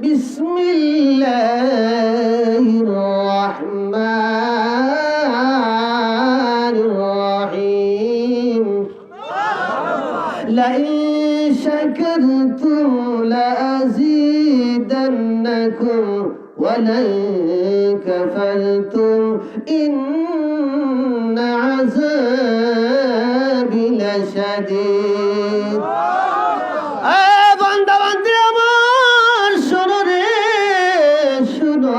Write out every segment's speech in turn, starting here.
বিসমিল্লাহির রহমানির রহিম লাইন শাকারতুম লাযীদান্নাকুম ওয়া লাইন কাফারতুম ইন্না আযাবি লাশাদীদ। বান্দা বান্দি আমার শোনো রে শোনো,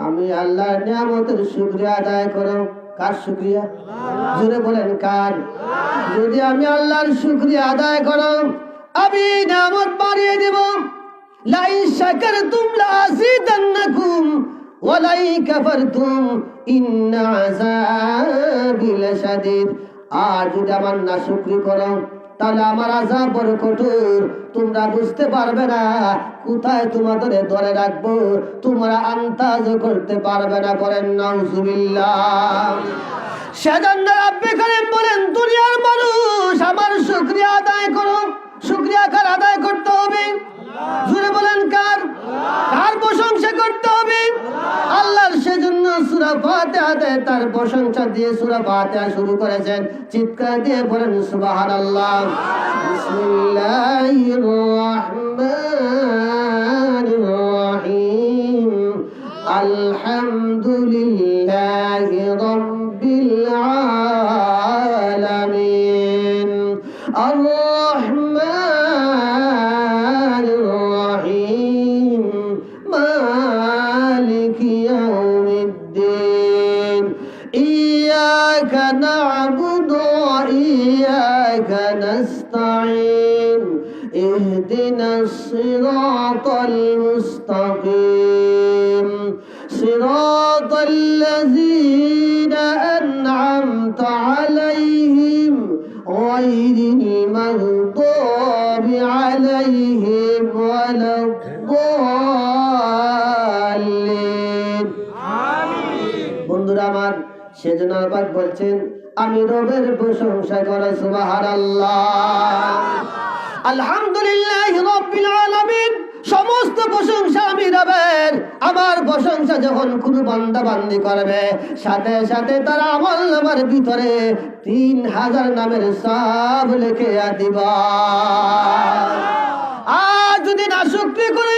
আমি আল্লাহর নিয়ামতের শুকরিয়া আদায় করো। কার শুকরিয়া? জোরে বলেন কার? যদি আমি আল্লাহর শুকরিয়া আদায় করো আমি নিয়ামত বাড়িয়ে দেব। লাইন শাকারতুম লাযীদান্নাকুম ওয়া লাইন কাফারতুম ইন্না আযাবি লাশাদীদ। আর যদি আমার নাশুকরি করো তাহলে আমার আযাব বড় কঠোর। তোমরা বুঝতে পারবে না কোথায় তোমাদের ধরে রাখবো, তোমরা আন্দাজ করতে পারবে না। বলেন নাউজুবিল্লাহ। সেজন্য রাব্বে কারীম বলেন, দুনিয়ার মানুষ আমার শুকরিয়া আদায় করো। শুকরিয়া কার আদায় করতে হবে? জোরে বলেন কার? কার প্রশংসা করতে হবে? আল্লাহর। সেজন্য সূরা ফাতিহাতে তার প্রশংসা দিয়ে সূরা ফাতিহা শুরু করেছেন। চিৎকার দিয়ে বলেন সুবহানাল্লাহ। বিসমিল্লাহির রহমানির রহিম আলহামদুলিল্লাহি রাব্বিল আলামিন আর রহমানির রহিম মালিকি ইয়াউমিদ্দিন ইয়াকা না'বুদু ওয়া ইয়াকা নাস্তাঈন ইহদিনাস সিরাতাল মুস্তাকিম সিরাতাল লাযীনা আন'আমতা আলাইহিম গায়রিল মাগদুবি আলাইহিম ওয়ালাদ-দাল্লিন। আমিন। বন্ধুরা আমার, সেজন্য আল্লাহ বলছেন আমি রবের প্রশংসা করো সুবহানাল্লাহ। আলহামদুলিল্লাহি রাব্বিল আলামিন। সমস্ত প্রশংসা আমি রবের। আমার প্রশংসা যখন কোনো বান্দা বান্দি করবে সাথে সাথে তার আমল নামার ভিতরে 3000 নামের সওয়াব লিখে দিবা। আর যদি নাশুকরি করে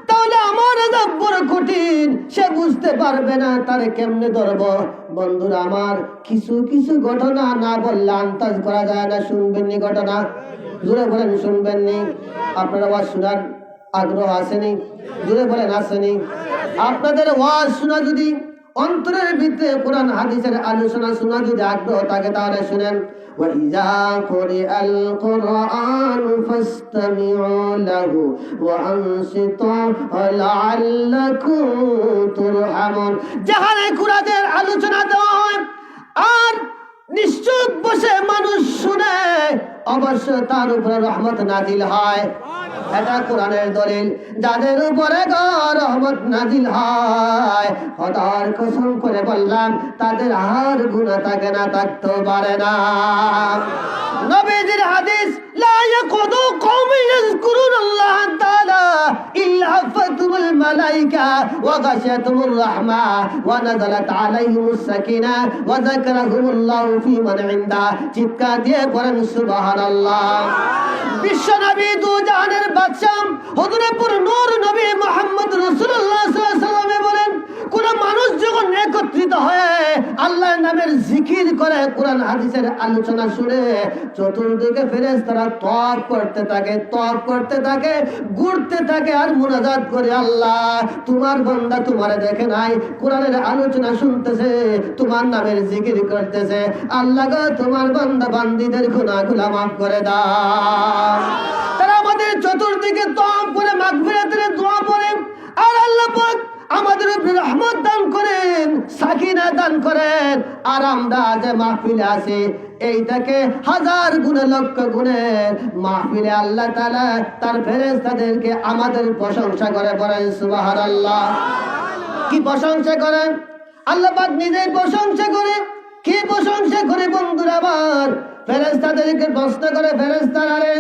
তাহলে আমার আযাব বড় কঠিন। সে বুঝতে পারবে না তার কেমনে ধরব। বন্ধুরা আমার, কিছু কিছু ঘটনা না বললে আন্দাজ করা যায় না। শুনবেননি ঘটনা? জোরে বলেন শুনবেননি? আপনারা ওয়াজ শোনার আগ্রহ আসেনি? জোরে বলেন আসেনি? আপনাদের ওয়াজ শোনা যদি অন্তরের ভিতরে কোরআন হাদিসের আলোচনা শোনা যদি আগ্রহ থাকে তাহলে শুনেন। وَإِذَا قُرِئَ الْقُرْآنُ فَاسْتَمِعُوا لَهُ وَأَنصِتُوا لَعَلَّكُمْ تُرْحَمُونَ। যেখানে কোরআনের আলোচনা দেওয়া হয় আর নিশ্চুপ বসে মানুষ শুনে, অবশ্য তার উপরে রহমত নাজিল হয়। এটা কোরআনের দলিল। যাদের উপরে রহমত নাজিল হয়, খোদার কসম করে বললাম তাদের আর গুনাহ থাকে না, থাকতে পারে না। নবীজির হাদিস, লা ইয়াকুদু কওমি ইয়াযকুরুনাল্লাহ তাআলা ইল্লা হাফাতুল মালায়েকা ওয়া গাশিয়াতুর রাহমা ওয়া নাযালাত আলাইহিমুস সাকিনাহ ওয়া যাকারাহুমুল্লাহু ফি মান ইনদা। চিৎকার দিয়ে পড়েন সুবহানাল্লাহ। বিশ্ব নবী দু জাহানের বাদশা হযরত নূর নবী মুহাম্মদ রাসূলুল্লাহ সাল্লাল্লাহু আলাইহি ওয়াসাল্লাম বলেন, কোন মানুষ যখন একত্রিত হয়ে আল্লাহর নামের জিকির করে, কোরআন হাদিসের আলোচনা শুনে, চতুর্দিকে ফেরেশতারা তওয়াব করতে থাকে, তওয়াব করতে থাকে, ঘুরতে থাকে আর মুনাজাত করে, আল্লাহ তোমার বান্দা তোমারে দেখে নাই, কোরআনের আলোচনা শুনতেছে, তোমার নামের জিকির করতেছে, আল্লাহ গো তোমার বান্দা বান্দীদের গুনাহগুলো মাফ করে দাও। তারা আমাদের চতুর্দিকে তওয়াব করে মাগফিরাতের দোয়া পড়ে আর আল্লাহ পাক আমাদের উপরে রহমত দান করেন, সাকিনা দান করেন। আর আমরা যে মাহফিলে আছি এইটাকে হাজার গুণে লক্ষ গুণের মাহফিলে আল্লাহ তাআলা তার ফেরেশতাদেরকে আমাদের প্রশংসা করে, বলেন সুবহানাল্লাহ। কি প্রশংসা করেন? আল্লাহ পাক নিজেই প্রশংসা করে। কি প্রশংসা করে বন্ধুরা আমার? ফেরেশতাদেরকে প্রশ্ন করে, ফেরেশতারা রে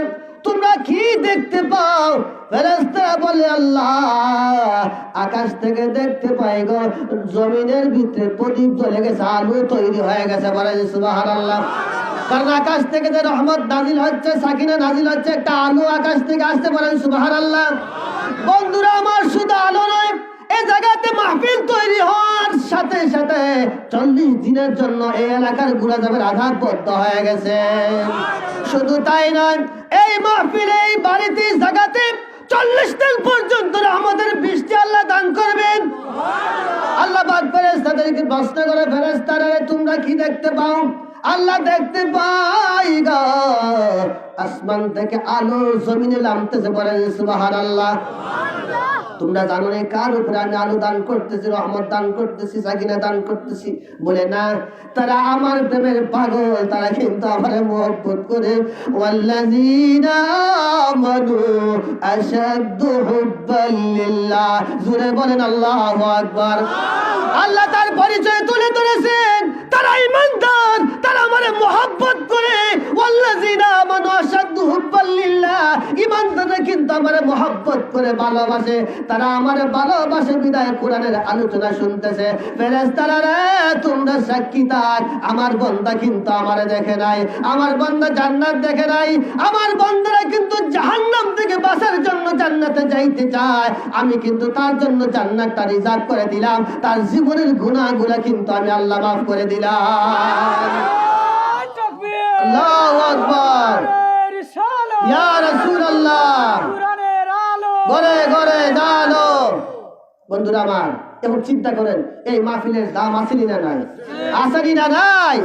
তোমরা কি দেখতে পাও? ফেরেশতা বলে আল্লাহ আকাশ থেকে দেখতে পাই গো জমিনের ভিতরে প্রদীপ জ্বলে গেছে, আলো তৈরি হয়ে গেছে। বলে সুবহানাল্লাহ। কারণ আকাশ থেকে যে রহমত নাজিল হচ্ছে, সাকিনা নাজিল হচ্ছে, একটা আলো আকাশ থেকে আসতে। বলেন সুবহানাল্লাহ। বন্ধুরা আমার, শুধু আলো নয়, এই জায়গাতে মাহফিল তৈরি হওয়ার সাথে সাথে 40 দিনের জন্য এই এলাকার গুড়া যাবের আধার বদ্ধ হয়ে গেছে। শুধু তাই নয়, এই মাহফিল এই বাড়িতে জায়গাতে 40 দিন পর্যন্ত আমাদের বৃষ্টি আল্লাহ দান করবেন। আল্লাহ পাক ফেরেশতাদেরকে প্রশ্ন করে, ফেরেশতারা তোমরা কি দেখতে পাও? আল্লাহ দেখতে পাই গো আসমান থেকে আলো জমিনে নামতেছে। বলেন সুবহানাল্লাহ। তোমরা জানো না কার উপরে আমি আলো দান করতেছি, রহমত দান করতেছি, সাকিনা দান করতেছি? বলে না, তারা আমার প্রেমের পাগল, তারা কিন্তু আমার মহব্বত করে। ওয়াল্লাযীনা আমানু আশাদ্দু হুব্বান লিল্লাহ। জোরে বলেন আল্লাহু আকবার। আল্লাহ তার পরিচয় তুলে ধরেছেন, তারা ঈমানদার, তারা আমার মহব্বত করে। ওয়াল্লাযীনা আমানু আশাদ্দু হুব্বান লিল্লাহ। ঈমানদাররা কিন্তু আমার মহব্বত করে, ভালোবাসে। তারা আমার ভালোবাসে বিদায় কোরআনের আলোচনা শুনতেছে। ফেরেশতারা রে তোমরা সাক্ষী থাক, আমার বান্দা কিন্তু আমারে দেখে নাই, আমার বান্দা জান্নাত দেখে নাই, আমার বান্দারা কিন্তু জাহান্নাম থেকে বাঁচার জন্য জান্নাতে যাইতে চায়। আমি কিন্তু তার জন্য জান্নাতটা রিজার্ভ করে দিলাম, তার জীবনের গুনাহগুলো কিন্তু আমি আল্লাহ মাফ করে দিলাম। আল্লাহু আকবার। ইয়া রাসূলুল্লাহ। ঘরে ঘরে দাঁড়ানো। বন্ধুরা আমার, এখন চিন্তা করেন এই মাহফিলের দাম আসেনি না নাই? আসেনি না নাই?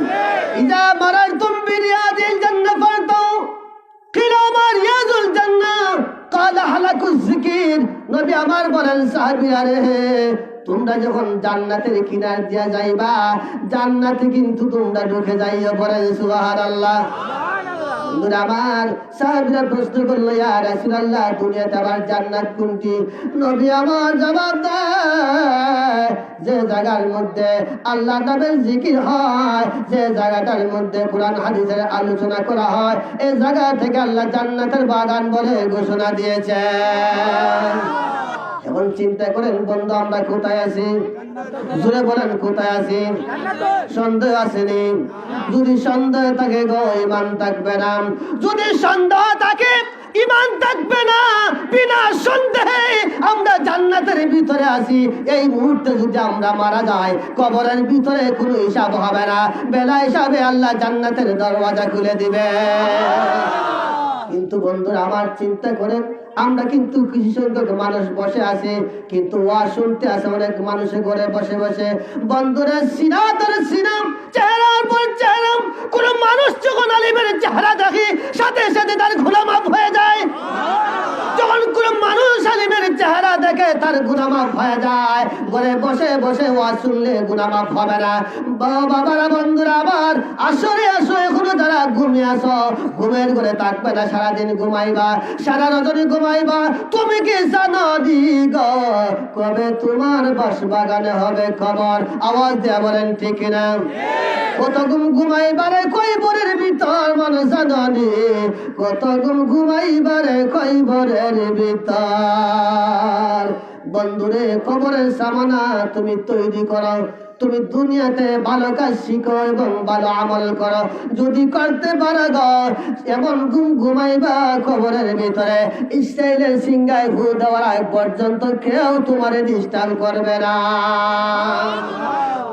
ইজা মারারতুম বিরিয়াদিল জান্নাহ ফারতাউ কিলা মারিয়াজুল জান্নাহ ক্বালা হালাকুজ যিকির। নবী আমার বলেন সাহাবীরা রে, তোমরা যখন জান্নাতের কিনার দিয়া যাইবা, জান্নাতে কিন্তু তোমরা ঢুকে যাইও। বলেন সুবহানাল্লাহ। বন্ধুরা আমার, সাহাবীরা প্রশ্ন করলো, ইয়া রাসূলুল্লাহ দুনিয়াতে আবার জান্নাত কোনটি? নবী আমার জবাব দেয়, যে জায়গার মধ্যে আল্লাহ নামের জিকির হয়, যে জায়গাটার মধ্যে কোরআন হাদিসের আলোচনা করা হয়, এই জায়গা থেকে আল্লাহ জান্নাতের বাগান বলে ঘোষণা দিয়েছে। এখন চিন্তা করেন বন্ধু, আমরা কোথায় আছি? জোরে বলেন কোথায় আছি? সন্দেহ আসেনি? যদি সন্দেহ থাকে গো ঈমান থাকবে না। যদি সন্দেহ থাকে ঈমান থাকবে না। বিনা সন্দেহে আমরা জান্নাতের ভিতরে আছি। এই মুহূর্তে যদি আমরা মারা যাই, কবরের ভিতরে কোনো হিসাব হবে না, বেলা হিসাবে আল্লাহ জান্নাতের দরওয়াজা খুলে দিবে। কিন্তু বন্ধুরা আমার, চিন্তা করেন, আমরা কিন্তু কিছু সংখ্যক মানুষ বসে আছে, কিন্তু ওয়াজ শুনতে আছে অনেক মানুষের ঘরে বসে বসে। বন্ধুরা সিনা তার সিনা, চেহারার পর চেহারা। কোন মানুষ যখন আলিমের চেহারা দেখে, সাথে সাথে তার গুনাহ মাফ হয়ে যায়। যখন কোন মানুষ আলিমের চেহারা দেখে, তার গুনাহ মাফ হয়ে যায়। ঘরে বসে বসে ওয়াজ শুনলে গুনাহ মাফ হবে না। বাবারা, বন্ধুরা আবার আসরে আসো, এখনো যারা ঘুমিয়ে আসো, ঘুমের ঘরে থাকবে না, সারাদিন ঘুমাইবা, সারা রজনী ঘুমাইবা। তুমি কি জানো দি গো কবে তোমার বাসবাগানে হবে খবর? আওয়াজ দিয়ে বলেন ঠিক না? কত ঘুমাইবারে কয়বরের ভিতর মন জানি, কত ঘুমাইবারে কয়বরের ভিতর। বন্ধুরে, কবরের সামানা তুমি তৈরি করো। তুমি দুনিয়াতে ভালো কাজ শিখো এবং ভালো আমল করো। যদি করতে পারো গো, এমন ঘুমাইবা কবরের ভিতরে, ইসরায়েলের সিংহায় ঘু দেওয়ার আগ পর্যন্ত কেউ তোমারে ডিস্টার্ব করবে না।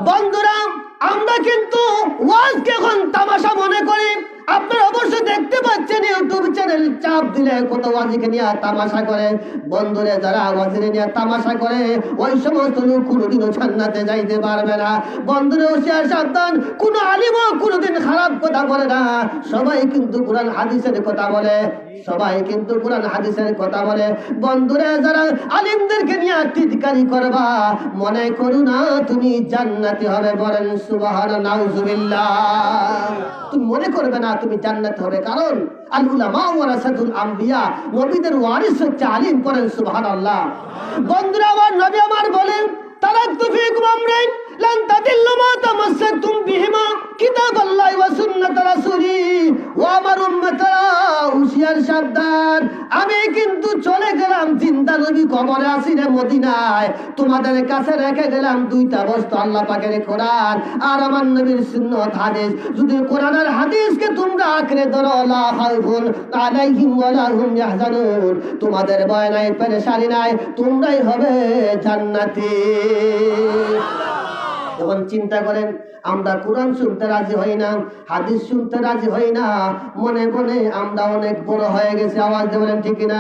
বন্ধুরা, আমরা কিন্তু ওয়াজকে এখন তামাশা মনে করি। আপনারা অবশ্যই দেখতে পাচ্ছেন ইউটিউব চ্যানেল চাপ দিলে কত ওয়াজিকে নিয়ে তামাশা করে। বন্ধুরে, যারা ওয়াজিকে নিয়ে তামাশা করে, ওই সমস্ত লোক কোনোদিনও জান্নাতে যাইতে পারবে না। বন্ধুরে, হুঁশিয়ার সাবধান, কোন আলিমও কোনোদিন খারাপ কথা বলে না। সবাই কিন্তু কোরআন হাদিসের কথা বলে, সবাই কিন্তু কোরআন হাদিসের কথা বলে। বন্ধুরে, যারা আলিমদেরকে নিয়ে টিটকারি করবা, মনে করো না তুমি জান্নাতি হবে। বলেন সুবহানাল্লাহ, নাউজুবিল্লাহ। তুমি মনে করবে না তুমি জান্নাত হবে, কারণ আল উলামা ওয়ারাসাতুল আম্বিয়া, নবীদের ওয়ারিস হচ্ছে আলিম। করেন সুবহানাল্লাহ। বন্ধুরা আমার, নবী আমার বলেন, তারাকতু ফীকুম আমরাইন লান তাদিল্লু মা তামাসসাকতুম বিহিমা কিতাবাল্লাহি ওয়া সুন্নাত রাসূলি। ও আমার উম্মতরা, হুঁশিয়ার সাবধান, আমি কিন্তু চলে গেলাম, জিন্দা নবী কবরে আছি রে মদিনায়, তোমাদের কাছে রেখে গেলাম দুইটা বস্তু, আল্লাহ পাকের কোরআন আর আমার নবীর সুন্নাত হাদিস। যদি কোরআন আর হাদিসকে তোমরা আঁকড়ে ধরো, লা খাউফুন আলাইহিম ওয়া লা হুম ইয়াহজানুন, তোমাদের ভয় নাই, পেরেশানি নাই, তোমরাই হবে জান্নাতি। এখন চিন্তা করেন, আমরা কোরআন শুনতে রাজি হই না, হাদিস শুনতে রাজি হই না, মনে মনে আমরা অনেক বড় হয়ে গেছি। আওয়াজ দেবেন ঠিক কিনা?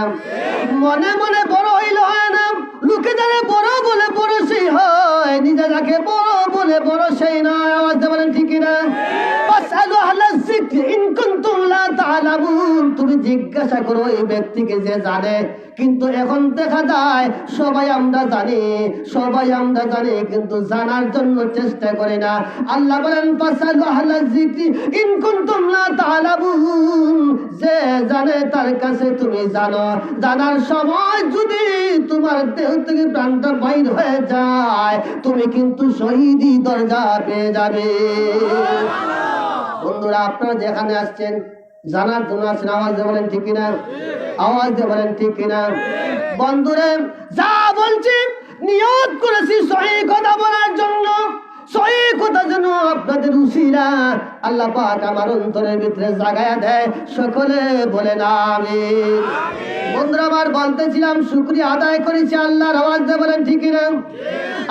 মনে মনে বড় হইলে হয় না, লোকে যারা বড় বলে বড় সেই হয়, নিজে যাকে বড় বলে বড় সেই নয়। আওয়াজ দেবেন ঠিক কিনা? ফাসআলু আহলায যিকরি ইন কুনতুম লা তা'লামুন, তুমি জিজ্ঞাসা করো এই ব্যক্তিকে যে জানে। কিন্তু এখন দেখা যায় সবাই আমরা জানি, সবাই আমরা জানি, কিন্তু জানার জন্য চেষ্টা করি না। আল্লাহ বলেন ফাসআলু আহলায যিকরি ইন কুনতুম লা তা'লামুন, যে জানে তার কাছে তুমি জানো। জানার সময় যদি তোমার দেহ থেকে প্রাণটা বাইর হয়ে যায়, তুমি কিন্তু শহীদি দরজা পেয়ে যাবে। বন্ধুরা, আপনারা যেখানে আসছেন জানার জন্য আসছেন, আওয়াজ দিয়ে বলেন ঠিক কিনা? আওয়াজ দিয়ে বলেন ঠিক কিনা? বন্ধুরে, যা বলছি নিয়ত করেছি সহি কথা বলার জন্য, সহি কথা যেন আপনাদের উসিলা আল্লাহ পাক আমার অন্তরের ভিতরে জাগায়া দেয়। সকলে বলেন আমিন। বন্ধুরা আমার, বলতেছিলাম শুকরিয়া আদায় করেছি আল্লাহর। আওয়াজ দিয়ে বলেন ঠিক কিনা?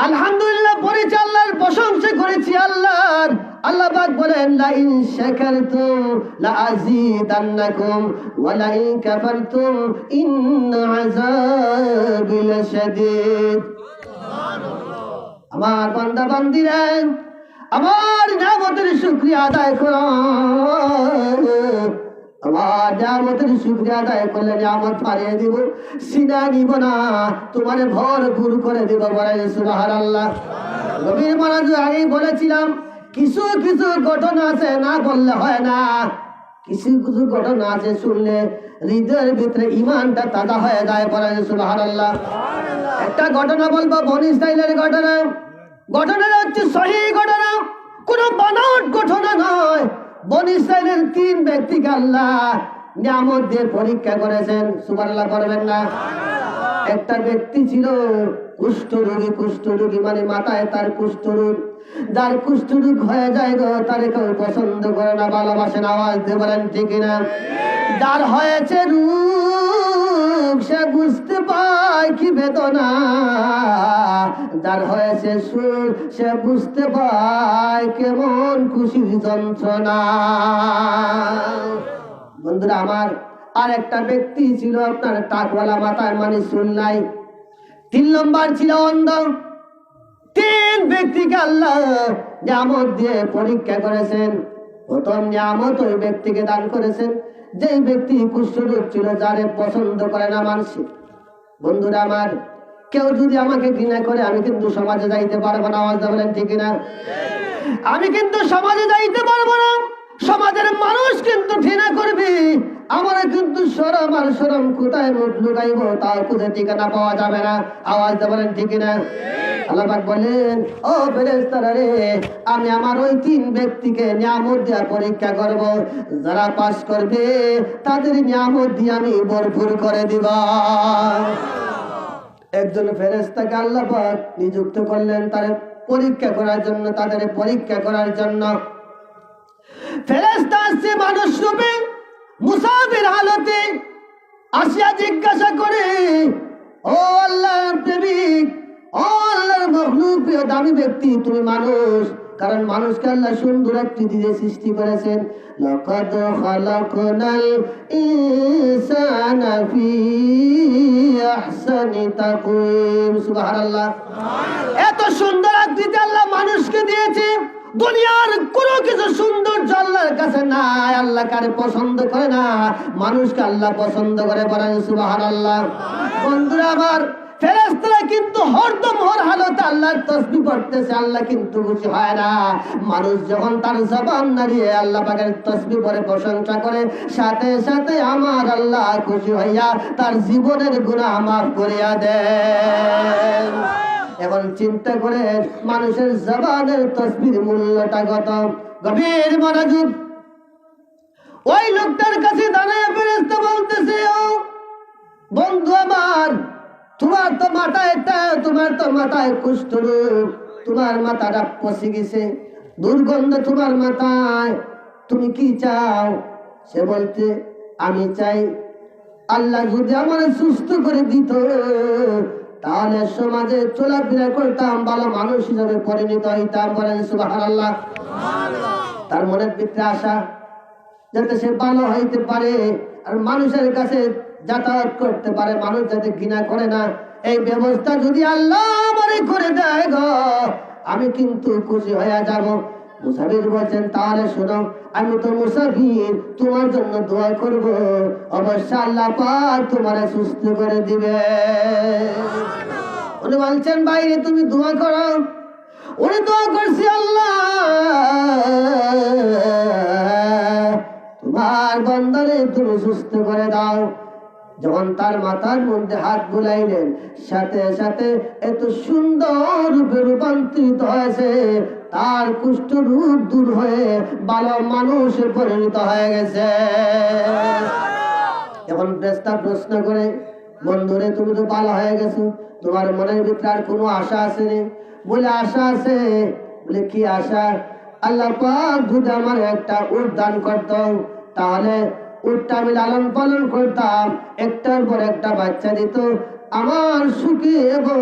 আলহামদুলিল্লাহ পড়েছি, আল্লাহর প্রশংসা করেছি আল্লাহর। আল্লাহ পাক বলেন লা ইন শাকারতুম লা আযীদান্নাকুম ওয়া লা ইন কাফারতুম ইন্না আযাবি লাশাদীদ। আমার বান্দা বান্দিরা, আমার নিয়ামতের শুকরিয়া আদায় করো। আমার নিয়ামতের শুকরিয়া আদায় করলে নিয়ামত বাড়িয়ে দিব, সিনা নিব না, তোমার ভরপুর করে দিব। বলেন সুবহানাল্লাহ। নবীর মনোযোগ আগেই বলেছিলাম, কিছু কিছু ঘটনা আছে না বললে হয় না, কিছু কিছু ঘটনা আছে শুনলে হৃদয়ের ভিতরে ইমানটা তাজা হয়ে যায়। বলেন সুবহানাল্লাহ। একটা ঘটনা বলবো, বনী ইসরাইলের ঘটনা। ঘটনাটা হচ্ছে সহি ঘটনা, কোনো বানাওয়াট ঘটনা নয়। বনী ইসরাইলের 3 ব্যক্তিকে আল্লাহ নিয়ামত দিয়ে পরীক্ষা করেছেন। সুবহানাল্লাহ করবেন না? একটা ব্যক্তি ছিল কুষ্ঠরোগী। কুষ্ঠরোগী মানে মাথায় তার কুষ্ঠরোগ। যার কুষ্ঠরোগ হয়ে যায় গো, তারে কেউ পছন্দ করে না, ভালোবাসে না। আওয়াজ দিয়ে বলেন ঠিক না? যার হয়েছে রোগ সে বুঝতে পায় কি বেদনা, যার হয়েছে সুখ সে বুঝতে পায় কেমন খুশির যন্ত্রণা। বন্ধুরা আমার, আর একটা ব্যক্তি ছিল আপনার টাকওয়ালা, মাথায় মানে চুল নাই। 3 নম্বর ছিল অন্ধ। 3 ব্যক্তিকে আল্লাহ নিয়ামত দিয়ে পরীক্ষা করেছেন। প্রথম নিয়ামত ওই ব্যক্তিকে দান করেছেন যে ব্যক্তি কুষ্ঠরোগ ছিল, যারে পছন্দ করে না মানুষ। বন্ধুরা আমার, কেউ যদি আমাকে ঘৃণা করে আমি কিন্তু সমাজে যাইতে পারবো না। আওয়াজ বলেন ঠিক না? আমি কিন্তু সমাজে যাইতে পারবো না। সমাজের মানুষ কিন্তু ঘৃণা করবে, আমার কিন্তু শরম আর শরম কোথায় মুখ লুকাইব তাও খুঁজে ঠিকানা পাওয়া যাবে না। আওয়াজ বলেন ঠিক না? আল্লাহ পাক বলেন, ও ফেরেশতারা রে, আমি আমার ওই 3 ব্যক্তিকে নিয়ামত দিয়ে পরীক্ষা করব। যারা পাস করবে তাদের নিয়ামত দিয়ে আমি ভরপুর করে দিব। একজন ফেরেশতাকে আল্লাহ পাক নিযুক্ত করলেন তার পরীক্ষা করার জন্য, তাদের পরীক্ষা করার জন্য। ফেরেশতা আসছে মানুষ রূপে, মুসাফির হালতে আসিয়া জিজ্ঞাসা করে, ও আল্লাহর প্রেমিক, ও আল্লাহর মাখলুক, প্রিয় দামি ব্যক্তি, তুমি মানুষ। কারণ মানুষকে আল্লাহ সুন্দর আকৃতি দিয়ে সৃষ্টি করেছেন। লাকাদ খালাকনাল ইনসানা ফি আহসানি তাকওয়িম। সুবহানাল্লাহ। এত সুন্দর আকৃতি আল্লাহ মানুষকে দিয়েছে। দুনিয়ার কোনো কিছু সৌন্দর্য আল্লাহর কাছে নাই। আল্লাহ কারে পছন্দ করে না, মানুষকে আল্লাহ পছন্দ করে। বলেন সুবহানাল্লাহ। বন্ধুরা আমার, ফেরেশতারা কিন্তু হরদম হর হালতে আল্লাহর তাসবিহ পড়তেছে, আল্লাহ কিন্তু খুশি হয় না। মানুষ যখন তার জবান নাড়িয়ে আল্লাহ পাকের তাসবিহ পড়ে প্রশংসা করে, সাথে সাথে আমার আল্লাহ খুশি হইয়া তার জীবনের গুনাহ মাফ করিয়া দেন। এখন চিন্তা করেন মানুষের জবানের তসবির মূল্যটা কত। গভীর মনোযোগ। ওই লোকটার কাছে দাঁড়ায় ফেরেশতা বলতেছে, ও বন্ধু আমার, তোমার তো মাথায় কুষ্ঠরোগ, তোমার মাথাটা পচে গেছে, দুর্গন্ধ তোমার মাথায়, তুমি কি চাও? সে বলতে, আমি চাই আল্লাহ যদি আমার সুস্থ করে দিত, তাহলে সমাজে চলাফেরা করতাম, ভালো মানুষ হিসেবে পরিণত হইতাম। বলেন সুবহানাল্লাহ। তার মনের ভিতরে আশা যাতে সে ভালো হইতে পারে আর মানুষের কাছে যাতায়াত করতে পারে, মানুষ যাতে ঘৃণা করে না, এই ব্যবস্থা যদি আল্লাহ আমারে করে দেয় গো, আমি কিন্তু খুশি হয়ে যাব। মুসাফির বলছেন, তাহলে শোনো, আমি তো মুসাফির, তোমার জন্য দোয়া করব, অবশ্যই আল্লাহ পাক তোমারে সুস্থ করে দিবে। উনি বলছেন, বাইরে তুমি দোয়া করো। উনি দোয়া করছি, আল্লাহ তোমার বান্দারে তুমি সুস্থ করে দাও। যখন তার মাথার মধ্যে হাত বুলাইলেন, সাথে সাথে এত সুন্দর রূপে রূপান্তরিত হয়েছে, তার কুষ্ঠ রূপ দূর হয়ে ভালো মানুষে পরিণত হয়ে গেছে। এখন ফেরেশতা প্রশ্ন করে, বন্ধুরে তুমি তো ভালো হয়ে গেছো, তোমার মনের ভিতরে আর কোনো আশা আছে নি? বলে, আশা আছে। বলে, কি আশা? আল্লাহ পাক যদি আমার একটা উট দান করত, তাহলে উটটা আমি লালন পালন করতাম, একটার পর একটা বাচ্চা দিত, আমার সুখী এবং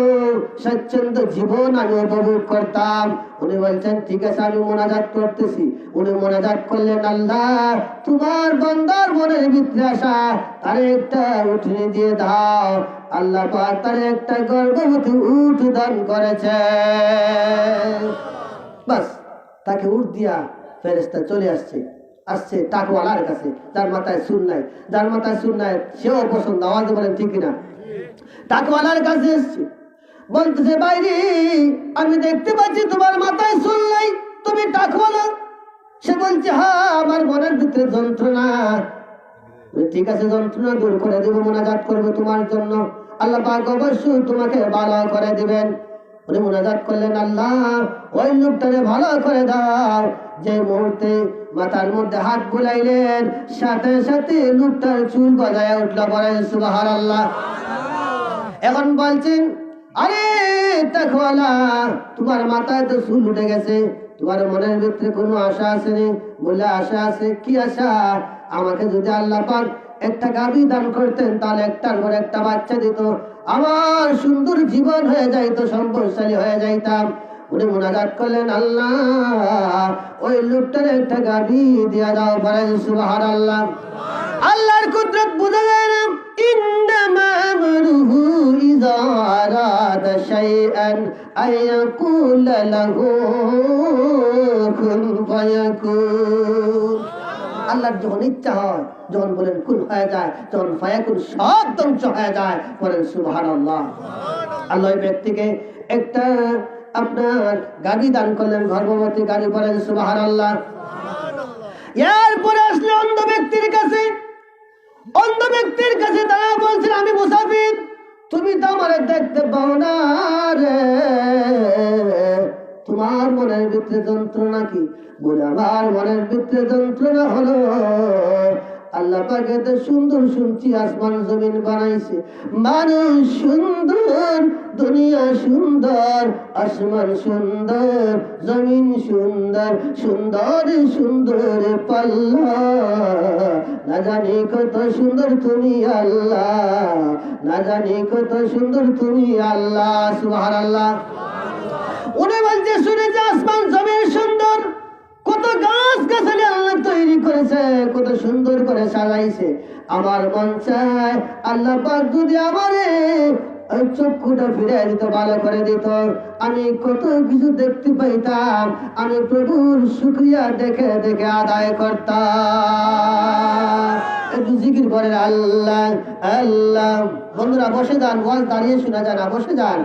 স্বাচ্ছন্দ্য জীবন আমি উপভোগ করতাম। উনি বলছেন, ঠিক আছে, আমি মোনাজাত করতেছি। উনি মোনাজাত করলেন, আল্লাহ তোমার বান্দার মনের ভিতরে আসা, তারে একটা উঠনি দিয়ে দাও। আল্লাহ পাক তারে একটা গর্ভবতী উট দান করেছে। বাস, তাকে উট দিয়া ফেরেশতা চলে আসছে টাকওয়ালার কাছে, যার মাথায় চুল নাই, সেও পছন্দ। আওয়াজ বলেন ঠিক কিনা? টাকওয়ালার কাছে এসছে, বলতেছে, বাইরে আমি দেখতে পাচ্ছি তোমার মাথায় চুল নাই, তুমি টাকওয়ালা? সে বলছে, হ্যাঁ, আমার মনের ভিতরে যন্ত্রণা। ঠিক আছে, যন্ত্রণা দূর করে দেব, মোনাজাত করবো তোমার জন্য, আল্লাহ পাক অবশ্যই তোমাকে ভালো করে দিবেন। উনি মোনাজাত করলেন, আল্লাহ ওই লোকটাকে ভালো করে দাও। যে মুহূর্তে মাথার মধ্যে হাত বুলাইলেন, সাথে সাথে লোকটার চুল গজায় উঠলো। বলেন সুবহানাল্লাহ। এখন বলছেন, আরে টাকওয়ালা, তোমার মাথায় তো চুল উঠে গেছে, তোমার মনের ভিতরে কোনো আশা আছে নি? বলে, আশা আছে। কি আশা? আমাকে যদি আল্লাহ পাক একটা গাভী দান করতেন, তাহলে একটার পর একটা বাচ্চা দিত, আমার সুন্দর জীবন হয়ে যাইতো, সম্পদশালী হয়ে যাইতাম। উনি মুনাজাত করলেন, আল্লাহ ওই লোকটার একটা গাভী দিয়া দাও। বলেন সুবহানাল্লাহ। আল্লাহর কুদরত বুঝা যায় না? ইন্নামা আমরুহু ইযা আরাদা শাইআন আয়াকুলা লাহু কুন ফায়াকুন। আল্লাহর যখন ইচ্ছা হয়, যখন বলেন কুন হয়ে যায়, যখন ফায়াকুন সব ধ্বংস হয়ে যায়। বলেন সুবহানাল্লাহ। আল্লাহ ওই ব্যক্তিকে একটা আপনার গাড়ি দান করলেন, গর্ভবতী গাড়ি। বলেন সুবহানাল্লাহ। এরপরে আসলে অন্ধ ব্যক্তির কাছে তারা বলছেন, আমি মুসাফির, তুমি তো আমার দেখতে পাও না রে, তোমার মনের ভিতরে যন্ত্রণা কি? বলে, আমার মনের ভিতরে যন্ত্রণা হলো আল্লাহ পাক এত সুন্দর শুনছি আসমান জমিন বানাইছে, মানুষ সুন্দর, দুনিয়া সুন্দর, আসমান সুন্দর, জমিন সুন্দর, সুন্দর সুন্দর পাল্লা, না জানি কত সুন্দর তুমি আল্লাহ, না জানি কত সুন্দর তুমি আল্লাহ। সুবহানাল্লাহ। উনি বলছে, শুনেছে আসমান জমিন সুন্দর, কত গাছ গাছালি আল্লাহ তৈরি করেছে, কত সুন্দর করে সাজাইছে। আমার মন চায় আল্লাহ পাক যদি আমারে ওই চক্ষুটা ফিরে দিত, ভালো করে দিত, আমি কত কিছু দেখতে পাইতাম, আমি প্রভুর শুকরিয়া দেখে দেখে আদায় করতাম। একটু জিকির করেন, আল্লাহ আল্লাহ। বন্ধুরা বসে যান, ওয়াজ দাঁড়িয়ে শোনা যায় না, বসে যান।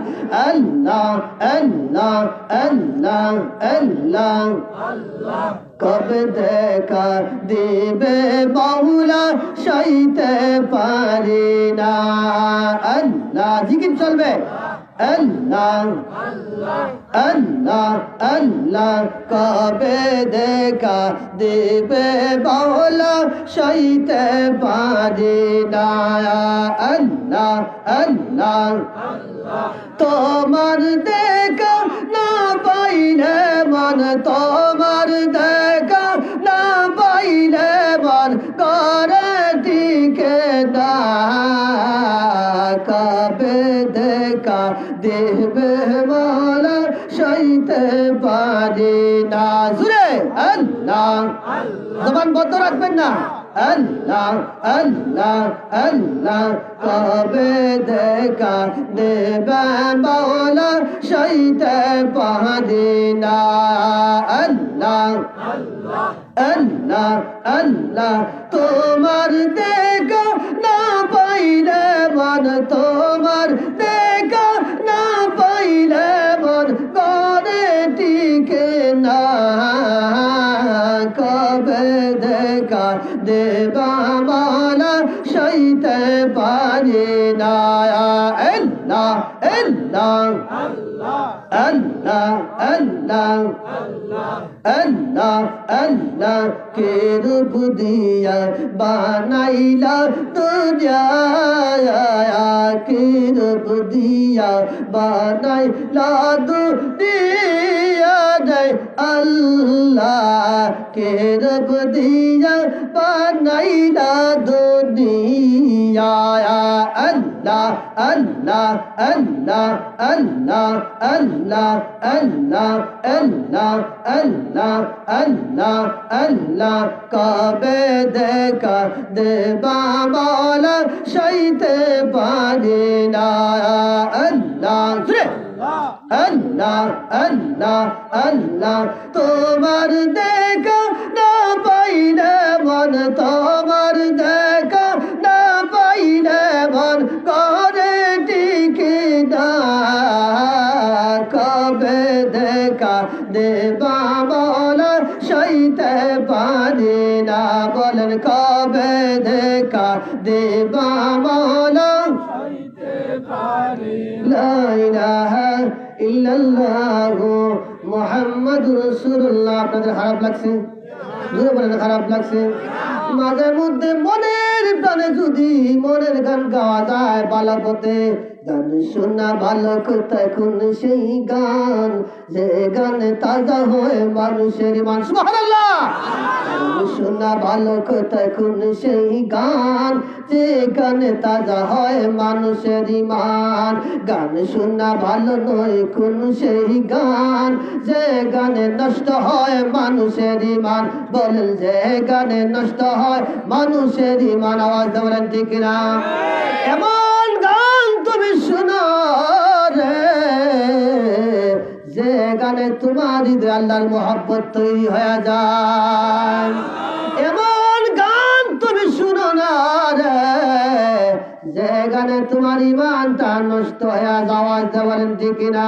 আল্লাহ আল্লাহ আল্লাহ আল্লাহ আল্লাহ, কবে দেখা দিবে মাওলা সইতে পারি না। আল্লাহ জিকির চলবে। আল্লাহ আল্লাহ আল্লাহ, কবে দেখা দিবে মাওলা সইতে পারি না। আল্লাহ আল্লাহ, তোমার দেখা না পাইলে মন, তোমার দেখা না পাইলে মন করে টিকে না। কবে দেখা দেবে মাওলা সইতে পারি না। জুড়ে আল্লাহ, জবান বন্ধ রাখবেন না। আল্লাহ আল্লাহ আল্লাহ, কবে দেখা দেবে মাওলা সইতে পারি না। আল্লাহ আল্লাহ আল্লাহ, তোমার দেখা না পাইলে মন, তোমার দেখা না পাইলে মন করে টিকে না। কবে দেখা দেবা মাওলা সইতে পারি না। আল্লাহ আল্লাহ আল্লাহ আল্লাহ আল্লাহ আল্লাহ, কে রূপ দিয়া বানাইলা দুনিয়া, কে রূপ দিয়া বানাইলা দুনিয়া। আল্লাহ কে রূপ দিয়া বানাইলা দুনিয়া। আল্লাহ আল্লাহ আল্লাহ আল্লাহ আল্লাহ আল্লাহ আল্লাহ আল্লাহ আল্লাহ আল্লাহ, কবে দেখা দেবা মাওলা সইতে পারি না। আল্লাহ আল্লাহ আল্লাহ আল্লাহ, তোমার দেখা না পাইলে মন, তোমার দেখা না পাইলে মন করে টিকে না। কবে দেখা দেবা মাওলা সইতে পারি না। বলেন কবে দেখা দেবা মাওলা সইতে পারি না। লা ইলাহা ইল্লাল্লাহু মুহাম্মাদুর রাসূলুল্লাহ। আপনাদের খারাপ লাগছে? জোরে বলেন খারাপ লাগছে? মাঝে মধ্যে মনের প্রাণে যদি মনের গান গাওয়া যায় ভালো পথে, গান শোনা ভালো কোথায় কোন সেই গান, যে গানে তাজা হয় মানুষের ইমান। সুবহানাল্লাহ। গান শোনা ভালো কোথায় কোন সেই গান, যে গানে তাজা হয় মানুষের ইমান। গান শোনা ভালো নয় কোন সেই গান, যে গানে নষ্ট হয় মানুষের ইমান। বলেন যে গানে নষ্ট হয় মানুষের ইমান। আওয়াজ দেবেন ঠিক না? এমন গান তুমি শোনো রে, যে গানে তোমার হৃদয়ে আল্লাহর মহব্বত তৈরি হয়ে যায়। এমন গান তুমি শুনো না রে, যে গানে তোমার ইমানটা নষ্ট হয়ে যাওয়া। বলেন ঠিক না?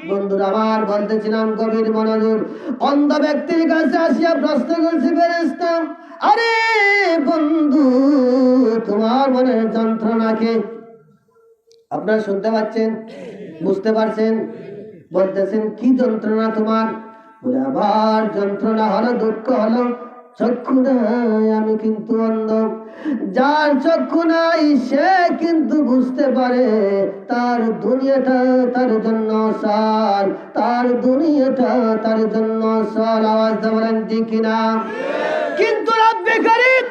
বন্ধুরা আমার, বলতেছিলাম গভীর মনোযোগ। অন্ধ ব্যক্তির কাছে আসিয়া প্রশ্ন করছি ফেরেশতা, আরে বন্ধু, তোমার মনের যন্ত্রণাকে আপনারা শুনতে পাচ্ছেন, বুঝতে পারছেন? বলতেছেন কি যন্ত্রণা তোমার? বলে আবার যন্ত্রণা হলো, দুঃখ হলো চক্ষু নাই, আমি কিন্তু অন্ধ। যার চক্ষু নাই সে কিন্তু বুঝতে পারে তার দুনিয়াটা তার জন্য সাল, তার দুনিয়াটা তার জন্য সাল। আওয়াজ বলেন ঠিক না? কিন্তু রব্বে কারীম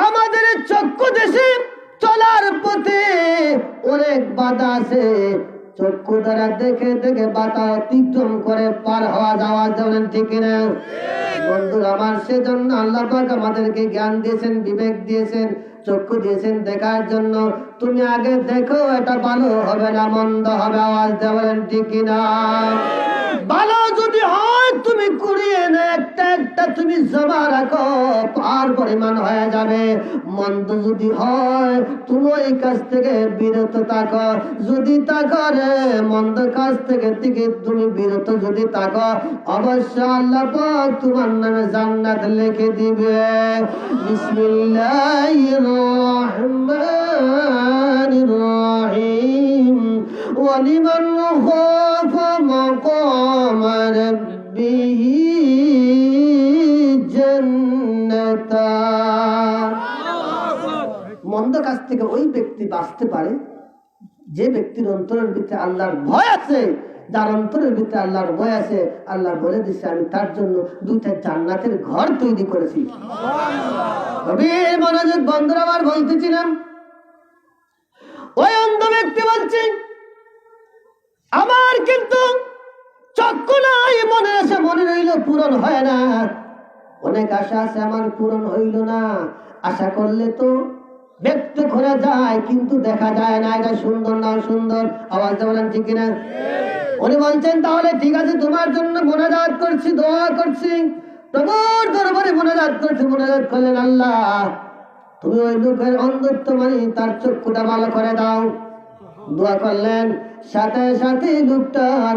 আমাদের চক্ষু দেশে চলার পথে অনেক বাধা আছে। চক্ষু দ্বারা দেখে দেখে বাধা অতিক্রম করে পার হওয়া যাওয়া যাবেন ঠিক না? বন্ধুরা আমার, সেজন্য আল্লাহ পাক আমাদেরকে জ্ঞান দিয়েছেন, বিবেক দিয়েছেন, চক্ষু দিয়েছেন দেখার জন্য। তুমি আগে দেখো এটা ভালো হবে না মন্দ হবে। আওয়াজ দেবেন ঠিক না? ভালো যদি হয় তুমি কুড়িয়ে না, একটা একটা তুমি জমা রাখো পার পরিমাণ হয়ে যাবে। মন্দ যদি হয় তুমি ওই কাজ থেকে বিরত থাকো, যদি থাকো রে মন্দ কাজ থেকে তুমি বিরত যদি থাকো, অবশ্য আল্লাহ পাক তোমার নামে জান্নাত লিখে দিবে। বিসমিল্লাহির রহমানির রহিম। ওয়ালিমান খাফা মাকামা রাব্বিহি জান্নাতান। মন্দ কাজ থেকে ওই ব্যক্তি বাঁচতে পারে যে ব্যক্তির অন্তরের ভিতরে আল্লাহর ভয় আছে, যার অন্তরের ভিতরে আল্লাহর ভয় আছে। আল্লাহ বলে দিচ্ছে আমি তার জন্য দুইটা জান্নাতের ঘর তৈরি করেছি। মনোযোগ বন্ধুরা, আবার বলতেছিলাম ওই অন্ধ ব্যক্তি বলছে আমার কিন্তু চক্ষু নাই, মনে আছে মনে রইল পূরণ হয় না, অনেক আশা আছে আমার পূরণ হইল না। আশা করলে তো ব্যক্ত করা যায় কিন্তু দেখা যায় না, এটা সুন্দর না সুন্দর? আওয়াজটা বলেন ঠিক কিনা? উনি বলছেন তাহলে ঠিক আছে, তোমার জন্য মোনাজাত করছি, দোয়া করছি, প্রভুর দরবারে মোনাজাত করছি। মোনাজাত করলেন আল্লাহ তুমি ওই লোকের অন্ধত্ব মানে তার চক্ষুটা ভালো করে দাও। দোয়া করলেন, সাথে সাথে লোকটার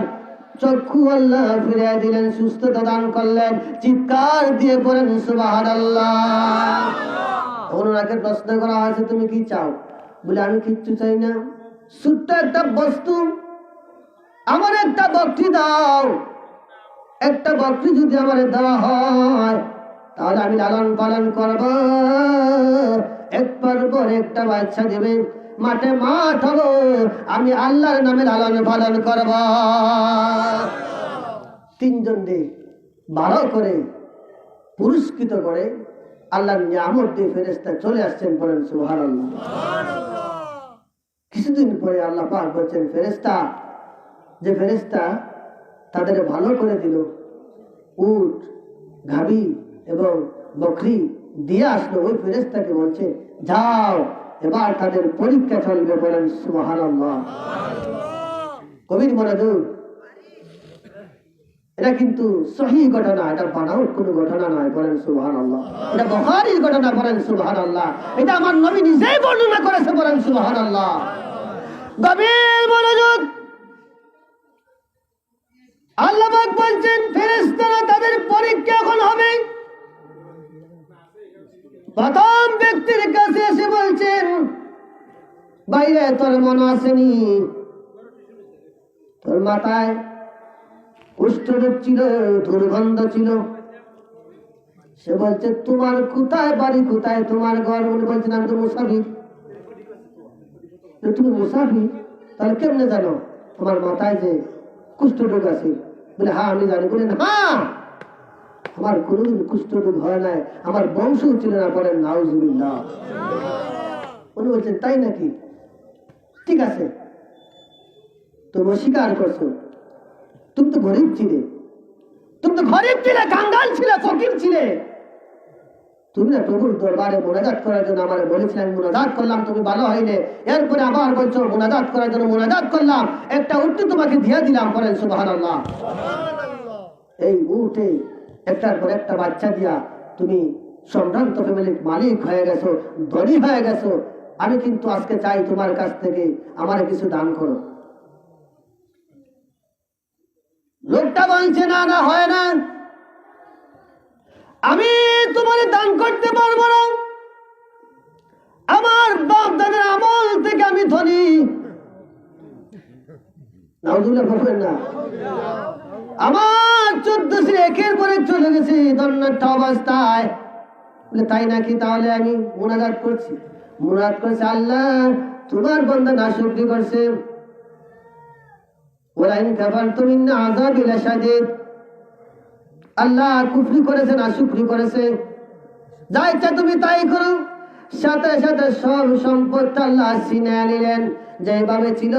চক্ষু আল্লাহ ফিরিয়ে দিলেন, সুস্থতা দান করলেন। চিৎকার দিয়ে পড়েন সুবহানাল্লাহ। ওনাকে প্রশ্ন করা হয়েছে তুমি কি চাও? বলে আমি কিচ্ছু চাই না, ছোট্ট একটা বস্তু, আমার একটা বকরি দাও। একটা বকরি যদি আমার দেওয়া হয় তাহলে আমি লালন পালন করব, একবার পর একটা বাচ্চা দেবে, মাঠে মাঠ হবো, আমি আল্লাহর নামে লালন পালন করব। তিনজন দিয়ে ভালো করে পুরস্কৃত করে আল্লাহর নিয়ামত দিয়ে ফেরেশতা চলে আসছেন, বলেন সুবহানাল্লাহ। কিছুদিন পরে আল্লাহ পাক বলছেন ফেরেশতা, যে ফেরেশতা তাদের ভালো করে দিল, উট গাভী এবং বকরি দিয়ে আসলো, ওই ফেরেশতাকে বলছে যাও এবার তাদের পরীক্ষা চলবে, বলেন সুবহানাল্লাহ। কবির মনোযোগ, এটা কিন্তু সহি ঘটনা, এটা বানাও কোনো ঘটনা নয়, বলেন সুবহানাল্লাহ। এটা বুখারীর ঘটনা, বলেন সুবহানাল্লাহ। এটা আমার নবী নিজেই বর্ণনা করেছে, বলেন সুবহানাল্লাহ। গভীর মনোযোগ, আল্লাহ পাক বলছেন ফেরেশতারা তাদের পরীক্ষা এখন হবে। প্রথম ব্যক্তির কাছে এসে বলছেন বাইরে তোর মনে আসেনি, তোর মাথায় কুষ্ঠরোগ ছিল, দুর্গন্ধ ছিল। সে বলছে তোমার কোথায় বাড়ি, কোথায় তোমার ঘর? উনি বলছেন আমি তো মুসাফির। তুমি মুসাফির, তাহলে কেমনে জানো তোমার মাথায় যে কুষ্ঠরোগ আছে? বলে হ্যাঁ আমি জানি। বলেন হ্যাঁ, আমার কোনোদিন কুষ্ঠরোগ হয় নাই, আমার বংশ ছিল না, বলেন নাউজুবিল্লাহ। উনি বলছেন তাই নাকি? ঠিক আছে, তুমি স্বীকার করছো, তুমি তো গরিব ছিলে, তুমি তো গরিব ছিলে, কাঙ্গাল ছিলে, ফকির ছিলে। তুমি না প্রভুর দরবারে মোনাজাত করার জন্য আমার বলেছিলেন, মোনাজাত করলাম, তুমি ভালো হইলে। এরপরে আবার বলছো মোনাজাত করার জন্য, মোনাজাত করলাম, একটা উট তোমাকে দিয়ে দিলাম, বলেন সুবহানাল্লাহ। এই উটে একটার পর একটা বাচ্চা দিয়া তুমি সম্ভ্রান্ত ফ্যামিলির মালিক হয়ে গেছো, ধনী হয়ে গেছো। আমি কিন্তু আজকে চাই তোমার কাছ থেকে আমার কিছু দান করো। লোকটা বলছে না না, হয় না, আমি তোমার দান করতে পারবো না, আমার বাপ দাদার আমল থেকে আমি ধনী। নাউজুবিল্লাহ বলবেন না, আমার 14 একের পরে চলে গেছে ধন্যাঢ্য অবস্থায়। বলে তাই নাকি? তাহলে আমি মুনাজাত করছি। মুনাজাত করছে, আল্লাহ তোমার বান্দা নাশুকরি করছে, ওয়ালাইন কাফারতুম ইন্না আযাবি লাশাদীদ। আল্লাহ কুফরি করেছে, নাশুকরি করেছে, যা ইচ্ছা তুমি তাই করো। সাথে সাথে সব সম্পদটা আল্লাহ ছিনিয়ে নিলেন। যেভাবে ছিল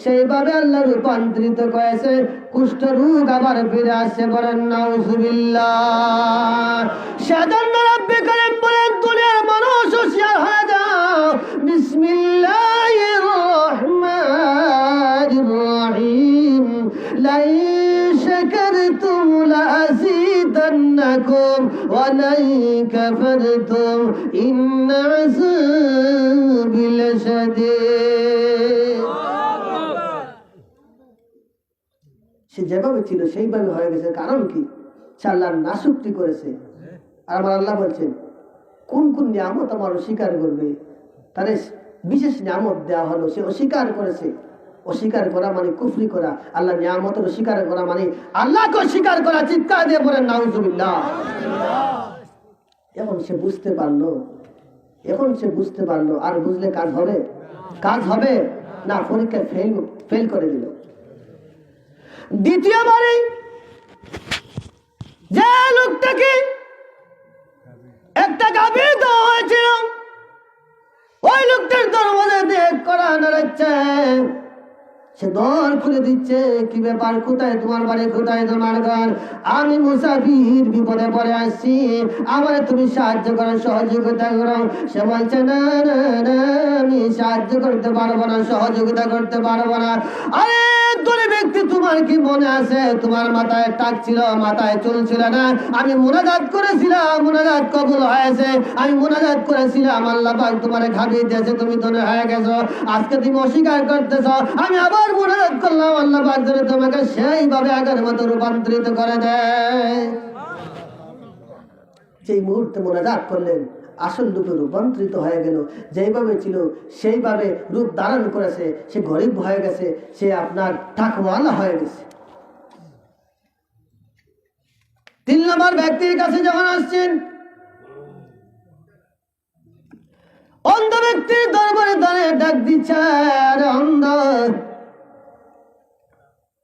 সেইভাবে আল্লাহ রূপান্তরিত করেছে, কুষ্ঠ রোগ আবার ফিরে আসছে, বলেন নাউজুবিল্লাহ। সেজন্য রব্বে কারীম বলেন দুনিয়ার মানুষ হুঁশিয়ার হয়ে যাও, বিসমিল্লাহির রহমানির রহিম। লাইন শাকারতুম লাযীদান্নাকুম كفرتم إن عذابي لشديد সে যেভাবে ছিল সেইভাবে হয়ে গেছে। কারণ কি? সে আল্লাহর নাশুকরি করেছে। আর আমার আল্লাহ বলছেন কোন কোন নিয়ামত আমার অস্বীকার করবে, তাহলে বিশেষ নিয়ামত দেওয়া হলো, সে অস্বীকার করেছে। অস্বীকার করা মানে কুফরি করা, আল্লাহ নিয়ামতের অস্বীকার করা মানে আল্লাহকে অস্বীকার করা। চিৎকার দিয়ে বলেন নাউজুবিল্লাহ। এখন সে বুঝতে পারলো, আর বুঝলে কাজ হবে? কাজ হবে না, পরীক্ষায় ফেল করে দিল। দ্বিতীয়বারে যে লোকটাকে একটা গাভী দেওয়া হয়েছিল, ওই লোকটার দরওয়াজা দিয়ে করা নাড়াচ্ছে, সে দর খুলে দিচ্ছে। কি ব্যাপার? কোথায় তোমার বাড়ি, কোথায় তোমার ঘর? আমি মুসাফির, বিপদে পড়ে আসছি, আমার তুমি সাহায্য করো, সহযোগিতা করো। সে বলছে না না না, আমি সাহায্য করতে পারবো না, সহযোগিতা করতে পারবো না। আরে তোরে ব্যক্তি, তোমার কি মনে আছে তোমার মাথায় টাক ছিল, মাথায় চুল ছিল না? আমি মুনাজাত করেছিলাম, মুনাজাত কবুল হয়েছে। আমি মুনাজাত করেছিলাম, আল্লাহ পাক তোমারে খাবিয়ে দিয়েছে, তুমি ধরে হয়ে গেছো। আজকে তুমি অস্বীকার করতেছ। আমি আবার মুনাজাত করলাম, আল্লাহ পাক যেন তোমাকে সেইভাবে আগের মতো রূপান্তরিত করে দেয়। যেই মুহূর্তে মুনাজাত করলেন, আসল রূপে রূপান্তরিত হয়ে গেল। যেইভাবে ছিল সেইভাবে রূপ ধারণ করেছে। সে গরিব হয়ে গেছে, সে আপনার টাকওয়ালা হয়ে গেছে। 3 নম্বর ব্যক্তির কাছে যখন আসছেন, অন্ধ ব্যক্তির দরবারে দাঁড়িয়ে ডাক দিচ্ছে, আরে অন্ধ।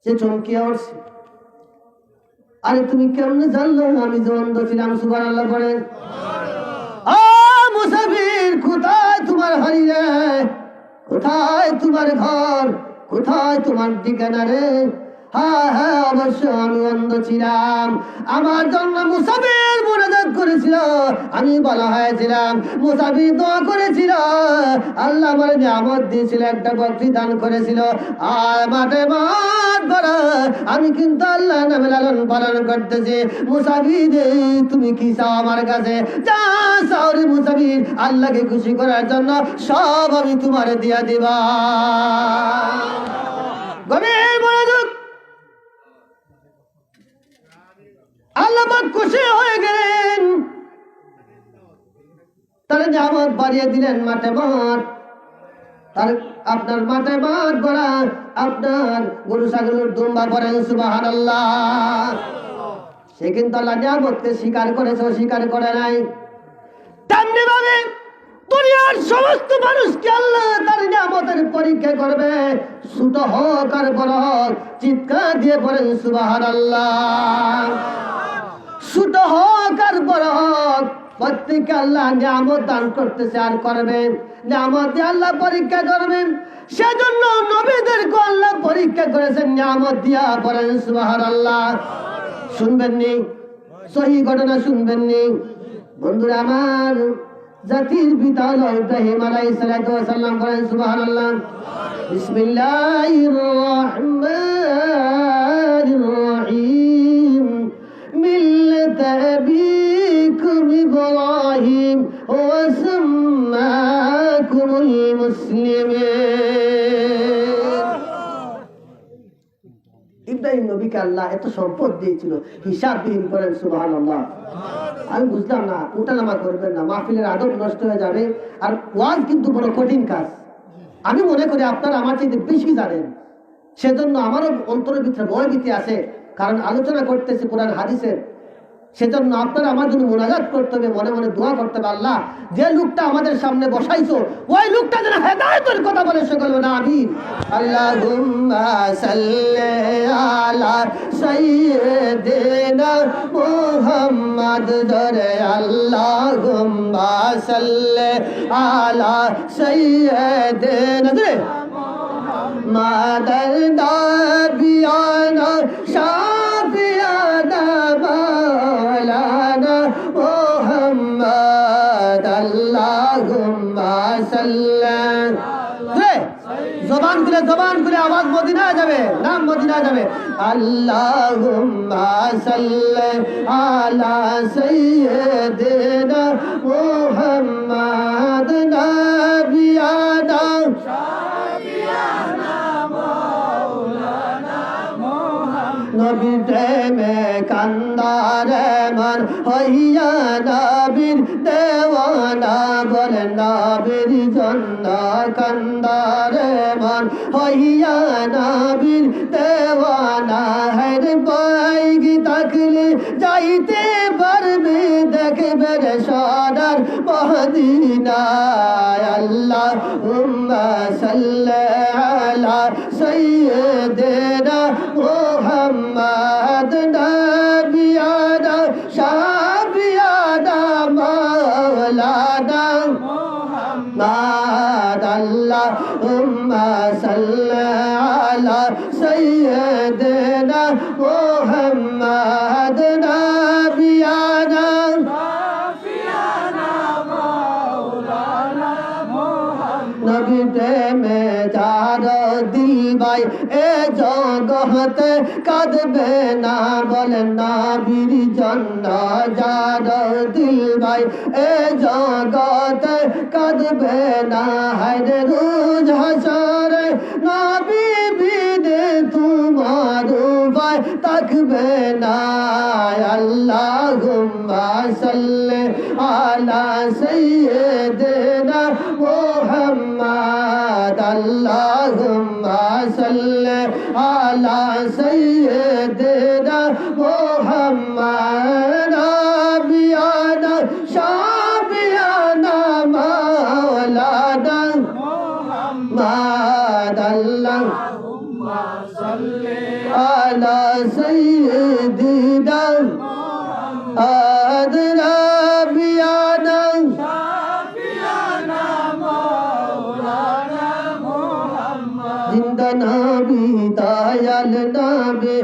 সে চমকিয়া উঠছে, আরে তুমি কেমনে জানলো আমি যে অন্ধ ছিলাম? সুবহানাল্লাহ বলেন। মুসাফির, কোথায় তোমার হাড়ি রে? কোথায় তোমার ঘর? কোথায় তোমার ঠিকানা রে? হ্যাঁ হ্যাঁ, অবশ্য আমি অন্ধ ছিলাম। আমার জন্য মুসাফির মুনাজাত করেছিল, আমি বলা হয়েছিলাম। মুসাফির দোয়া করেছিল, আল্লাহ আমার নিয়ামত দিয়েছিল, একটা বকরি দান করেছিল। আর মাঠে মাঠ ভরা, আমি কিন্তু আল্লাহ নামে লালন পালন করতেছি। মুসাফির, তুমি কি চাও আমার কাছে? যা চাও রে মুসাফির, আল্লাহকে খুশি করার জন্য সব আমি তোমারে দিয়া দিবা। গভীর মনোযোগ। আল্লাহ পাক খুশি হয়ে গেলেন, তার নিয়ামত বাড়িয়ে দিলেন। মাঠে মাঠ, তার আপনার মাঠে মাঠ ভরা, আপনার গরু ছাগলের দুম্বা পড়েন। সুবহানাল্লাহ। সে কিন্তু আল্লাহ নিয়ামতকে স্বীকার করেছে, স্বীকার করে নাই। তেমনি ভাবে দুনিয়ার সমস্ত মানুষকে আল্লাহ তার নিয়ামতের পরীক্ষা করবে, ছোট হোক আর বড় হোক। চিৎকার দিয়ে পড়েন সুবহানাল্লাহ। ছোট হোক আর বড় হোক, প্রত্যেককে আল্লাহ নিয়ামত দান করতেছে আর করবেন। নিয়ামত দিয়ে আল্লাহ পরীক্ষা করবেন। সেজন্য নবীদেরকে আল্লাহ পরীক্ষা করেছেন নিয়ামত দিয়া। পড়েন সুবহানাল্লাহ। শুনবেননি? সহি ঘটনা শুনবেননি? বন্ধুরা আমার, জাতির পিতা হলো ইব্রাহিম আলাইহিস সালাতু ওয়াস সালাম। পড়েন সুবহানাল্লাহ। বিসমিল্লাহির রহমানির রহিম। মিল্লাত আবিকুম ইব্রাহিম ওয়া সাম্মাকুমুল মুসলিমিন। ইব্রাহিম নবীকে আল্লাহ এত সম্পদ দিয়েছিল, হিসাববিহীন। করেন সুবহানাল্লাহ। আমি বুঝলাম না, উঠানামা করবেন না, মাহফিলের আদব নষ্ট হয়ে যাবে। আর ওয়াজ কিন্তু বড় কঠিন কাজ। আমি মনে করি আপনারা আমার চেয়ে বেশি জানেন, সেজন্য আমারও অন্তরের ভিতরে ভয় ভীতি আছে। কারণ আলোচনা করতেছি কোরআন হাদিসের, সেজন্য আপনারা আমার জন্য মুনাজাত করতে হবে, মনে মনে দোয়া করতে হবে। আল্লাহ, যে লোকটা আমাদের সামনে বসাইছো, ওই লোকটা যেন হেদায়েতের কথা বলে সকল না আমিন। আল্লাহুম্মা সাল্লি আলা সাইয়্যিদিনা মুহাম্মাদ। ধরে আল্লাহুম্মা সাল্লি আলা সাইয়্যিদিনা মুহাম্মাদাল নাবিয়ানা শাফিয়ানা মাওলানা মুহাম্মাদ। আল্লাহুম্মা সাল্লি জবান খুলে আওয়াজ মদিনা যাবে, নাম মদিনা যাবে। আল্লাহুম্মা সাল্লি আলা সাইয়্যিদিনা মুহাম্মাদ নাবিয়ানা শাফিয়ানা মাওলানা মুহাম্মদ। নবী প্রেমে কান্দারে মন হইয়া নবীর দেওয়ানা, বলে নবীর জন্য কান্দারে মন হইয়া নবীর দেওয়ানা। হের বাইগি তাকলে যাইতে পারবে, দেখবে রে সোনার মদিনা। আল্লাহুম্মা সাল্লি আলা সাইয়্যিদিনা মুহাম্মাদ নাবিয়ানা শাফিয়ানা মাওলানা মুহাম্মদ। আল্লাহুম্মা সাল্লি আলা সাইয়্যিদিনা মুহাম্মাদ নাবিয়ানা শাফিয়ানা মাওলানা মুহাম্মদ। নবী প্রেমে যার দিল ভাই এ জগতে কাঁদবে না, বলে নবীর জন্য যার দিল ভাই এ জগতে কাঁদবে না। হায়রে রোজ হাসরে নবী বিনে তোমার ভাই থাকবে না। আল্লাহুম্মা সাল্লি আলা সাইয়্যিদিনা মুহাম্মাদ। আল্লাহুম্মা সাল্লি আলা সাইয়্যিদিনা মুহাম্মাদ নাবিয়ানা শাফিয়ানা মাওলানা মুহাম্মদ। আল্লাহুম্মা সাল্লি আলা সাইয়্যিদিনা মুহাম্মাদ নাবিয়ানা শাফিয়ানা মাওলানা মুহাম্মদ। জিন্দা নবী দয়াল নবী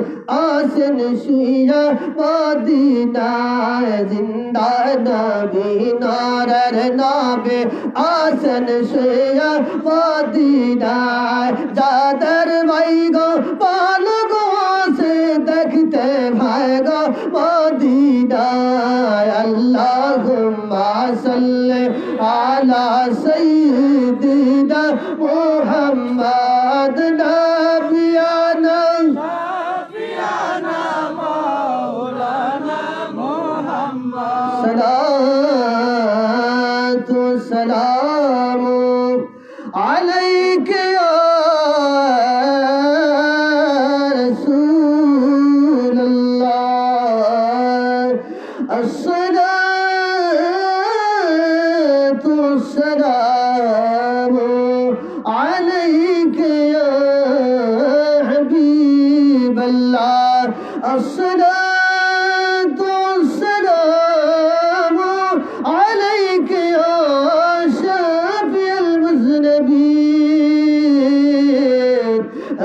আসেন শুইয়া মদিনায়, জিন্দা নবী নরের নবী আসেন শুইয়া মদিনায়। যাদের ভাই গো পাল গো সে দেখতে ভাই গো মদিনায়। আল্লাহুম্মা সাল্লি আলা সাইয়্যিদিনা মুহাম্মাদ নাবিয়ানা শাফিয়ানা মাওলানা মুহাম্মদ। সালাতু সালামু আলাইকা ইয়া রাসূলুল্লাহ। আসসালাতু সালামু আলাইকা ইয়া হাবিবাল্লাহ। আসসালাতু সালামু আলাইকা ইয়া শাফিয়াল মুযনিবিন।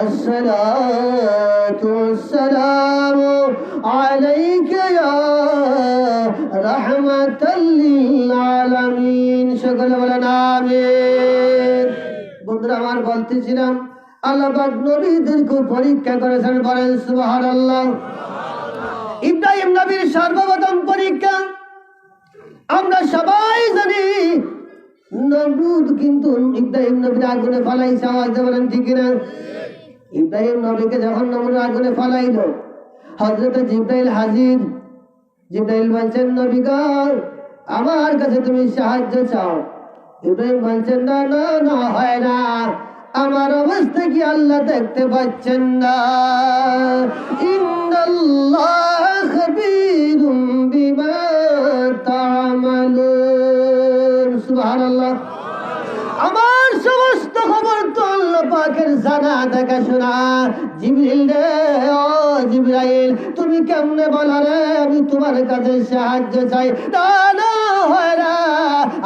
আসসালাতু সালামু আলাইকা ইয়া রাহমাতাল লিল আলামিন। সকলে বলেন আমিন। বন্ধুরা আমার বলতেছিলাম আল্লাহ পাক নবীদেরকে পরীক্ষা করেছেন, বলেন সুবহানাল্লাহ। ইব্রাহিম নবীর সর্বপ্রথম পরীক্ষা আমরা সবাই জানি, নমরুদ কিন্তু ইব্রাহিম নবীর আগুনে ফালাইছে। আওয়াজ বলেন ঠিক না? ইব্রাহিম নবীকে যখন নমরুদ আগুনে ফালাইলো, হযরত জিবরাইল হাজির। জিবরাইল বলছেন, নবী গো আমার কাছে তুমি সাহায্য চাও। ইব্রাহিম বলছেন, না না না, হয় না, আমার অবস্থা কি আল্লাহ দেখতে পাচ্ছেন না? ইন্নাল্লাহ খাবীরুম বিমা তা'মালুন। সুবহানাল্লাহ। আমার সমস্ত খবর তো আল্লাহ পাকের জানা, দেখাশোনা। জিবরিল রে, ও জিবরাইল, তুমি কেমনে বলো রে আমি তোমার কাছে সাহায্য চাই? না না, হয় না,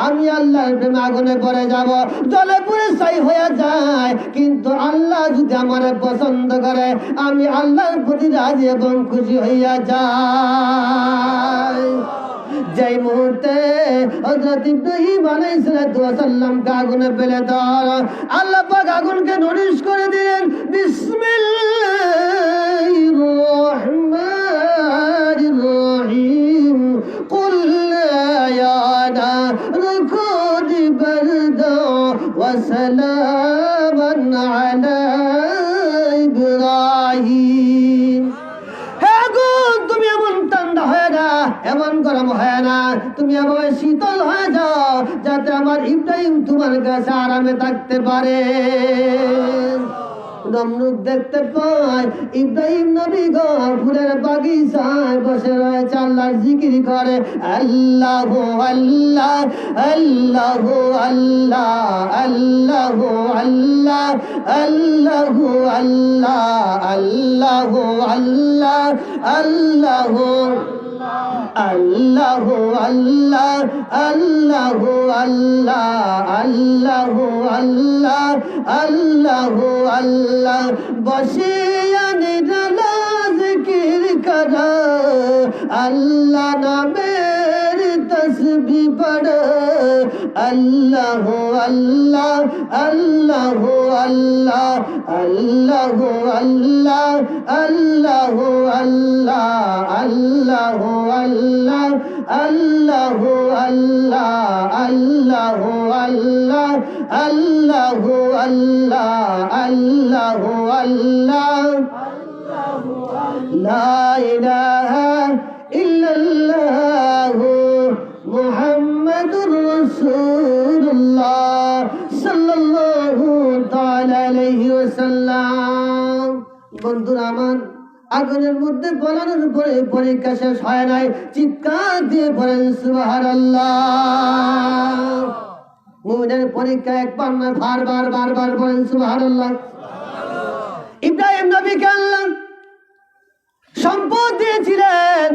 আমি আল্লাহর প্রেমে আগুনে পড়ে যাব, জলে পুড়ে ছাই হয়ে যায়। কিন্তু আল্লাহ যদি আমার পছন্দ করে, আমি আল্লাহর প্রতি রাজি এবং খুশি হইয়া যাই। যেই মুহূর্তে হযরত ইব্রাহিম আলাইহিস সালামকে আগুনে ফেলে দেওয়া, আল্লাহ পাক আগুনকে নোটিশ করে দিলেন, বিসমিল্লাহির রহমানির রহিম, কুল্লা ইয়া নারু কুনি বারদা ওয়া সালামান আলা ইব্রাহিম। হে আগুন, তুমি এমন ঠান্ডা হয় না, এমন গরম হয় না, তুমি এমন শীতল হয়ে যাও যাতে আমার ইব্রাহিম তোমার কাছে আরামে থাকতে পারে। নমরুদ দেখতে পায় ইব্রাহিম নবী গো ফুলের বাগিচায় বসে রয়েছে, আল্লাহর জিকির করে, আল্লাহ আল্লাহ আল্লাহ আল্লাহ আল্লাহ আল্লাহ আল্লাহ আল্লাহ আল্লাহ আল্লাহ আল্লাহ আল্লাহ আল্লাহ আল্লাহ আল্লাহ আল্লাহ বসিয়া নিরালা জিকির করা, আল্লাহ নামের তসবিহ পড়া, আল্লাহ আল্লাহ আল্লাহ আল্লাহ আল্লাহ আল্লাহ আল্লাহ আল্লাহ আল্লাহ আল্লাহ আল্লাহ আল্লাহ আল্লাহ আল্লাহ আল্লাহ আল্লাহ লা ইলাহা ইল্লাল্লাহ মুহাম্মাদুর রাসূলুল্লাহ সাল্লাল্লাহু তাআলা আলাইহি ওয়াসাল্লাম। বন্ধুরা আমার, আগুনের মধ্যে বলানোর পরে পরীক্ষা শেষ হয় নাই, চিৎকার দিয়ে পড়েন সুবহানাল্লাহ। মুমিনের পরীক্ষা একবার না বারবার বারবার পড়েন সুবহানাল্লাহ। ইব্রাহিম নবীকে আল্লাহ সম্পদ দিয়েছিলেন,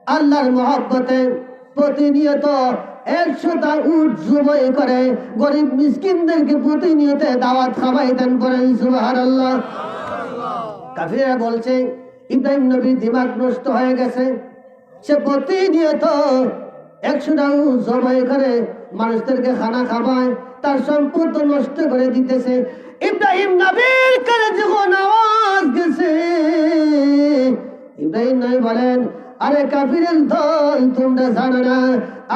আল্লাহর মহব্বতে প্রতিনিয়ত 100টা উট জবাই করে গরিব মিসকিনদেরকে প্রতিনিয়ত দাওয়াত খাওয়াইতেন, পড়েন সুবহানাল্লাহ। কাফিররা বলছে ইব্রাহিম নবীর দিমাগ নষ্ট হয়ে গেছে, সে প্রতিনিয়ত 100টা উট জবাই করে মানুষদেরকে খানা খাওয়ায়, তার সম্পদ নষ্ট করে দিতেছে। ইব্রাহিম নবীর কানে যখন আওয়াজ গেছে, ইব্রাহিম নবী বলেন, আরে কাফিরের দল, তোমরা জানো না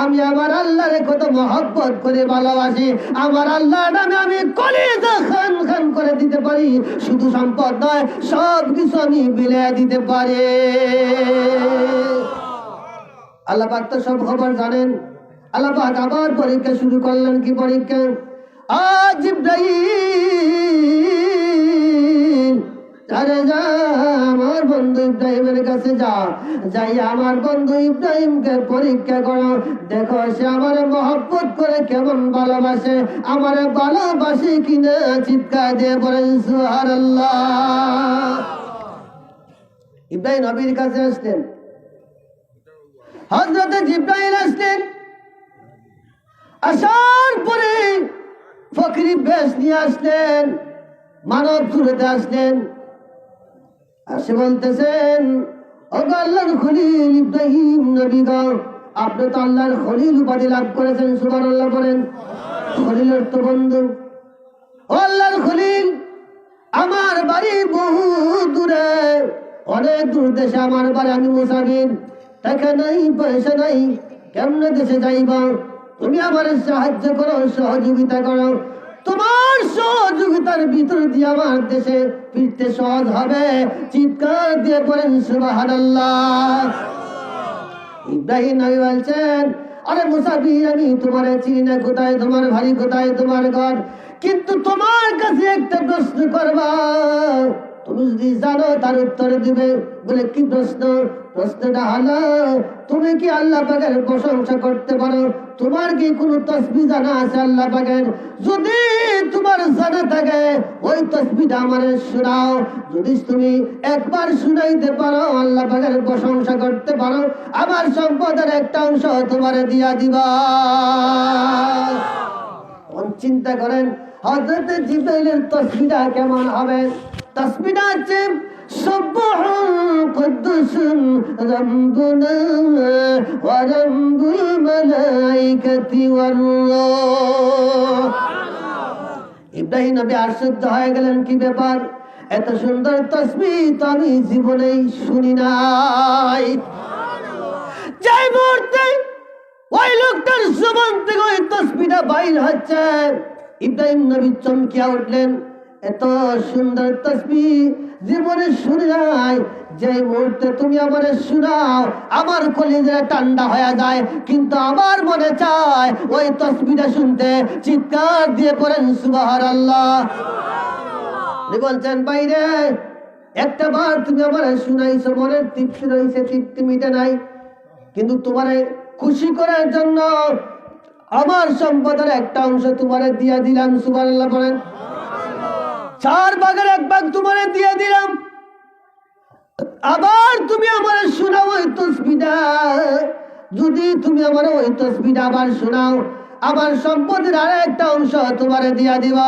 আমি আমার আল্লাহরে কত মহব্বত করে ভালোবাসি, আমার আল্লাহর নামে আমি কলিজা খান খান করে দিতে পারি, শুধু সম্পদ নয় সব কিছু আমি বিলিয়ে দিতে পারি। আল্লাহ পাক তো সব খবর জানেন। আল্লাহ পাক আবার পরীক্ষা শুরু করলেন। কি পরীক্ষা? আজ ইব্রাহিম, আরে যা আমার বন্ধু ইব্রাহিমের কাছে যাই আমার বন্ধু ইব্রাহিমকে পরীক্ষা করো, দেখো সে আমার মহব্বত করে কেমন ভালোবাসে, আমার ভালোবাসে কিনা। চিৎকার দিয়ে বলেন সুবহানাল্লাহ। ইব্রাহিম নবীর কাছে আসলেন, হযরত জিবরাইল আসলেন। আসার পরে ফকির বেশ নিয়ে আসলেন, মানব সুরতে আসলেন। আসে বলতেছেন, ও আল্লাহর খলিল ইব্রাহিম নবী গো, আপনি তো আল্লাহর খলিল উপাধি লাভ করেছেন, সুবহানাল্লাহ বলেন। খলিলের তো বন্ধু। ও আল্লাহর খলিল, আমার বাড়ি বহু দূরে, অনেক দূর দেশে আমার বাড়ি, আমি মুসাফির, টাকা নাই পয়সা নাই, কেমনে দেশে যাইব? তুমি আমার সাহায্য করো, সহযোগিতা করো, তোমার সহযোগিতার ভিতর দিয়ে আমার দেশে ফিরতে সহজ হবে। চিৎকার দিয়ে বলেন সুবহানাল্লাহ। ইব্রাহিম নবী বলছেন, আরে মুসাফির, আমি তোমার চিনি না, কোথায় তোমার বাড়ি, কোথায় তোমার ঘর, কিন্তু তোমার কাছে একটা প্রশ্ন করবা, তুমি যদি জানো তার উত্তর দিবে। বলে কি প্রশ্ন? প্রশ্নটা হলো, তুমি কি আল্লাহ পাকের প্রশংসা করতে পারো? তোমার কি কোনো তাসবিহ জানা আছে আল্লাহ পাকের? যদি তোমার জানা থাকে ওই তাসবিহটা আমারে শোনাও। যদি তুমি একবার শুনাইতে পারো, আল্লাহ পাকের প্রশংসা করতে পারো, আমার সম্পদের একটা অংশ তোমারে দিয়া দিবা। চিন্তা করেন হযরত জিবরাইলের তাসবিহটা কেমন হবে? তাসবিহটা হচ্ছে সুবহান কুদ্দুসুন রাব্বুনা ওয়া রাব্বুল মালাইকাতি ওয়ার রূহ। ইব্রাহিম নবী আশ্চর্য হয়ে গেলেন, কি ব্যাপার, এত সুন্দর তাসবিহ তো আমি জীবনেই শুনি নাই। যে মুহূর্তে ওই লোকটার জবান থেকে ওই তাসবিহটা বাইর হচ্ছে, ইব্রাহিম নবী চমকিয়া উঠলেন, এত সুন্দর তাসবিহ জীবনে শুনি নাই। যে মুহূর্তে তুমি আমারে শোনাও আমার কলিজা ঠান্ডা হয়ে যায়, কিন্তু আমার মনে চায় ওই তাসবিহটা শুনতে। চিৎকার দিয়ে পড়েন সুবহানাল্লাহ। বলছেন বাইরে একটা বার তুমি আমারে শুনাইছো, মনের তৃপ্তি রয়েছে, তৃপ্তি মিটে নাই, কিন্তু তোমারে খুশি করার জন্য আমার সম্পদের একটা অংশ তোমারে দিয়ে দিলাম। সুবহানাল্লাহ বলেন। 4 ভাগের 1 ভাগ তোমারে দিয়ে দিলাম, আবার তুমি আমারে শোনাও ওই তাসবিহটা। যদি তুমি আমারে ওই তাসবিহটা আবার শোনাও, আমার সম্পদের আরেকটা অংশ তোমারে দিয়ে দিব।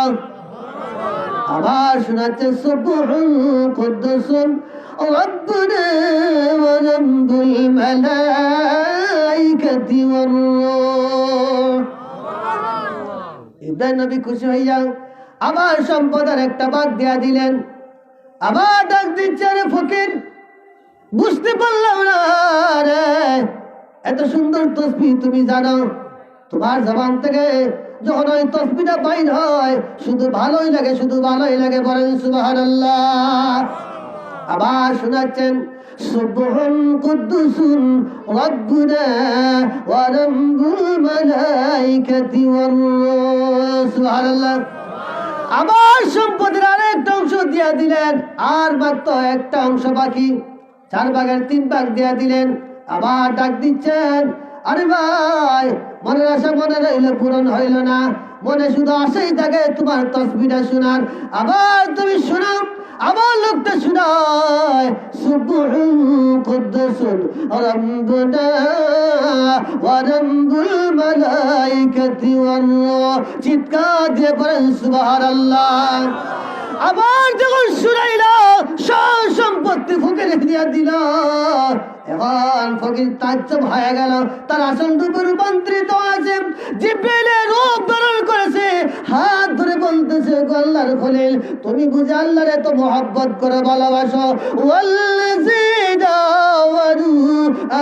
আবার শোনাচ্ছে, সুবহান কুদ্দুসুন রাব্বুনা ওয়া রাব্বুল মালাইকাতি ওয়ার রূহ। ইব্রাহিম নবী খুশি হইয়া আবার সম্পদের একটা ভাগ দিয়া দিলেন। আবার ডাক দিচ্ছে, রে ফকির, বুঝতে পারলাম না রে, এত সুন্দর তাসবিহ তুমি জানো, তোমার জবান থেকে যখন ওই তাসবিহটা বাইর হয় শুধু ভালোই লাগে, শুধু ভালোই লাগে। বলেন সুবহানাল্লাহ। আবার শোনাচ্ছেন, সুবহান কুদ্দুসুন রাব্বুনা ওয়া রাব্বুল মালাইকাতি ওয়ার রূহ। সুবহানাল্লাহ। আবার সম্পদের আরেকটা অংশ দিয়া দিলেন, আর মাত্র একটা অংশ বাকি, 4 ভাগের 3 ভাগ দিয়া দিলেন। আবার ডাক দিচ্ছেন, আরে ভাই, মনের আশা মনে রইল, পূরণ হইল না, মনে শুধু আশাই থাকে তোমার তাসবিহটা শোনার। আবার তুমি শোনাও, আবার লোকটা শোনায়, সুবহান কুদ্দুসুন রাব্বুনা ওয়া রাব্বুল মালাইকাতি ওয়ার রূহ। চিৎকার দিয়ে পড়েন সুবহানাল্লাহ। আবার যখন শুনাইল, সব সম্পত্তি ফকির দিয়া দিল। এখন ফকির তাজ্জব হয়ে গেল, তার আসল রূপে রূপান্তরিত আছে, জিবরাইলের রূপ ধারণ করেছে, হাত ধরে বলতেছে, আল্লাহর খলিল, তুমি বুঝে আল্লাহর এত মহব্বত করে ভালোবাসো। ওয়াল্লাযীনা আমানু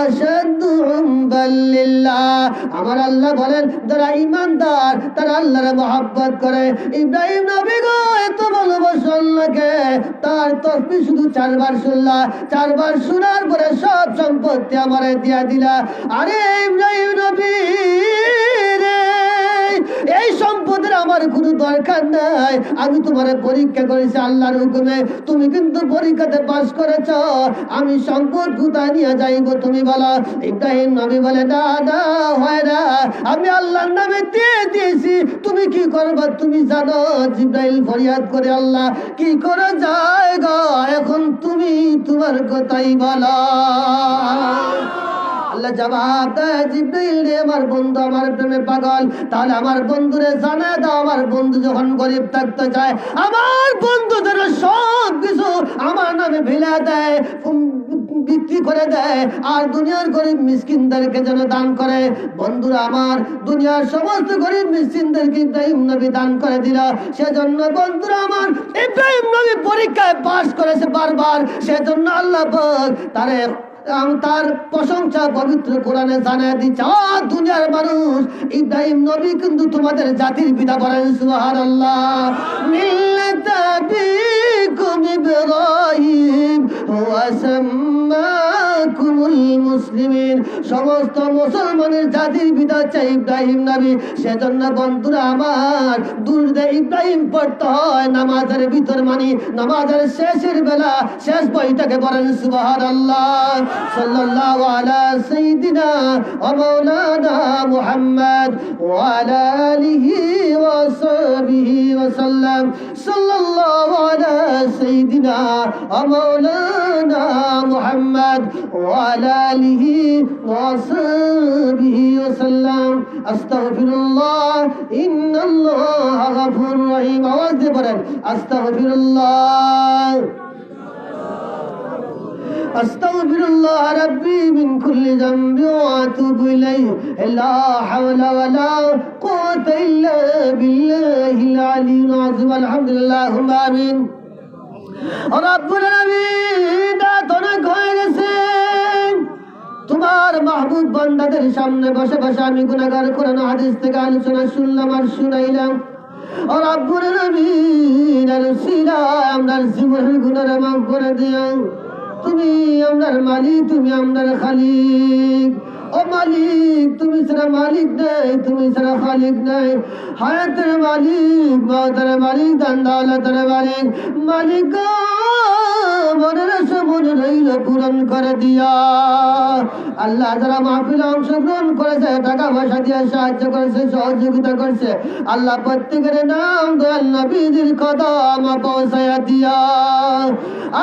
আশাদ্দু হুব্বান লিল্লাহ। আমার আল্লাহ বলেন, যারা ঈমানদার তারা আল্লাহর মহব্বত করে। ইব্রাহিম নবী গো এত ভালোবাসো আল্লাহকে, তার তাসবিহ শুধু 4 বার শুনলা, 4 বার শোনার পরে সব সম্পত্তি আমারে দিয়া দিলা। আরে ইব্রাহিম নবী রে, এই সম্পদের আমার কোনো দরকার নাই, আমি তোমারে পরীক্ষা করেছি আল্লাহর হুকুমে, তুমি কিন্তু পরীক্ষাতে পাস করেছ, আমি সম্পদ কোথায় নিয়ে যাইব তুমি বলো। ইব্রাহিম নবী বলে, না না হয় না, আমি আল্লাহর নামে দিয়ে দিয়েছি, তুমি কি করবা তুমি জানো। জিবরাইল ফরিয়াদ করে, আল্লাহ কি করে যায় গো, এখন তুমি তোমার কথাই বলো। আল্লাহ জবাব দেয়, জিবরাইল রে, আমার বন্ধু আমার প্রেমে পাগল, তাহলে আমার বন্ধুরে জানা দাও, আমার বন্ধু যখন গরিব থাকতে চায়, আমার বন্ধুদের সব কিছু আমার নামে ভিলা দেয়, বিক্রি করে দেয়, আর দুনিয়ার গরিব মিসকিনদেরকে যেন দান করে। বন্ধুরা আমার দুনিয়ার সমস্ত গরিব মিসকিনদেরকে ইব্রাহিম নবী দান করে দিল। সেজন্য বন্ধুরা আমার ইব্রাহিম নবী পরীক্ষায় পাস করেছে বারবার, সেজন্য আল্লাহ পাক তার প্রশংসা পবিত্র কোরআনে জানায় দিচ্ছে, দুনিয়ার মানুষ, ইব্রাহিম নবী কিন্তু তোমাদের জাতির পিতা। বলেন সুবহানাল্লাহ। মিল্লাতা বিকুম ইব্রাহিম ওয়া সাম্মাকুমুল মুসলিমিন। সমস্ত মুসলমানের জাতির পিতা হচ্ছে ইব্রাহিম নবী। সেজন্য বন্ধুরা আমার দুরুদে ইব্রাহিম পড়তে হয় নামাজের ভিতর, মানে নামাজের শেষের বেলা, শেষ বইটাকে বলেন সুবহানাল্লাহ। সাল্লাল্লাহু আলা সাইয়্যিদিনা ওয়া মাওলানা মুহাম্মদ ওয়া আলা আলিহি ওয়া সাহবিহি ওয়া সাল্লাম। সাল্লাল্লাহু আলা সাইয়্যিদিনা ওয়া মাওলানা মুহাম্মদ ওয়া আলা আলিহি ওয়া সাহবিহি ওয়া সাল্লাম। আস্তাগফিরুল্লাহ, ইন্নাল্লাহা গাফুরুর রহিম। আওয়াজ দিয়ে বলেন, আস্তাগফিরুল্লাহ। আস্তাগফিরুল্লাহ রাব্বি মিন কুল্লি যামবি ওয়া আতুবু ইলাইহি লা হাওলা ওয়া লা কুওয়াতা ইল্লা বিল্লাহিল আলিয়্যিল আযীম আলহামদুলিল্লাহ আমিন রব্বুল আলামিন রাত অনেক হয়ে গেছে তোমার মাহবুব বান্দাদের সামনে বসে বসে আমি গুনাহগার কোরআন হাদিস থেকে আলোচনা শুনলাম আর শুনাইলাম রব্বুল আলামিন আমরার জীবনের গুনাহ মাফ করে দিও তুমি আমরার মালিক তুমি আমরার খালিক ও মালিক তুমি ছাড়া মালিক নাই তুমি ছাড়া খালিক নাই হায়াতের মালিক মওতের মালিক দান দৌলতের মালিক মালিক মনের আশা মনে রইল পূরণ করে দিয়া আল্লাহ যারা মাহফিলে অংশগ্রহণ করেছে টাকা পয়সা দিয়ে সাহায্য করেছে সহযোগিতা করছে আল্লাহ প্রত্যেকের নাম দয়াল নবীজির কদম পৌঁছায়া দিয়া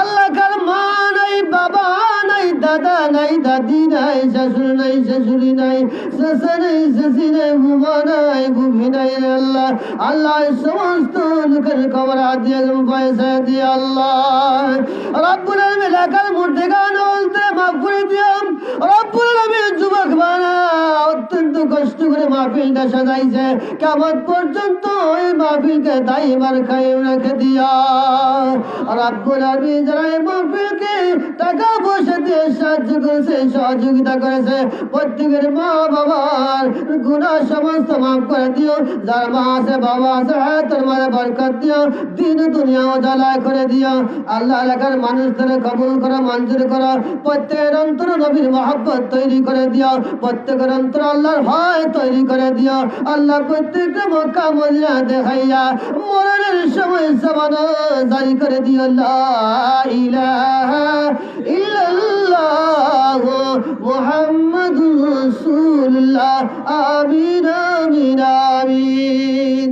আল্লাহ কার মা নাই বাবা নাই দাদা নাই দাদি নাই শাশুড়ি নাই শাশুড়ি নাই চাচা নাই চাচি নাই বুবা নাই বুবি নাই আল্লাহ আল্লাহ সমস্ত লোকের কবর দিয়ে পয়সা দিয়ে আল্লাহ রব্বুল আলামিন এলাকার মুর্দেগান বলতে মাফ করে দিও রব্বুল আলামিন যুবক বানা অত্যন্ত কষ্ট করে মাহফিলটা সাজাইছে কিয়ামত পর্যন্ত এই মাহফিলকে দাইমার কায়েম রেখে দিয়া রব্বুল আলামিন যারা এই মাহফিলকে টাকা পয়সা দিয়ে সাহায্য করেছে সহযোগিতা করেছে প্রত্যেকের মা বাবার গুনাহ সমস্ত মাফ করে দিও যার মা আছে বাবা আছে তোর মারে বরকত দিও দিন দুনিয়া উজালা করে দিও আল্লাহ এলাকার মানুষদের কবুল করো মঞ্জুর করো প্রত্যেকের অন্তর নবীর মহব্বত তৈরি করে দিও প্রত্যেকের অন্তর আল্লাহর ভয় তৈরি করে দিও আল্লাহ প্রত্যেকটা মক্কা মদিনা দেখাইয়া মরণের সময় জামানো জারি করে দিও লা ইলাহা ইল্লাল্লাহ মুহাম্মাদুর রাসূলুল্লাহ আমিন আমিন আমিন।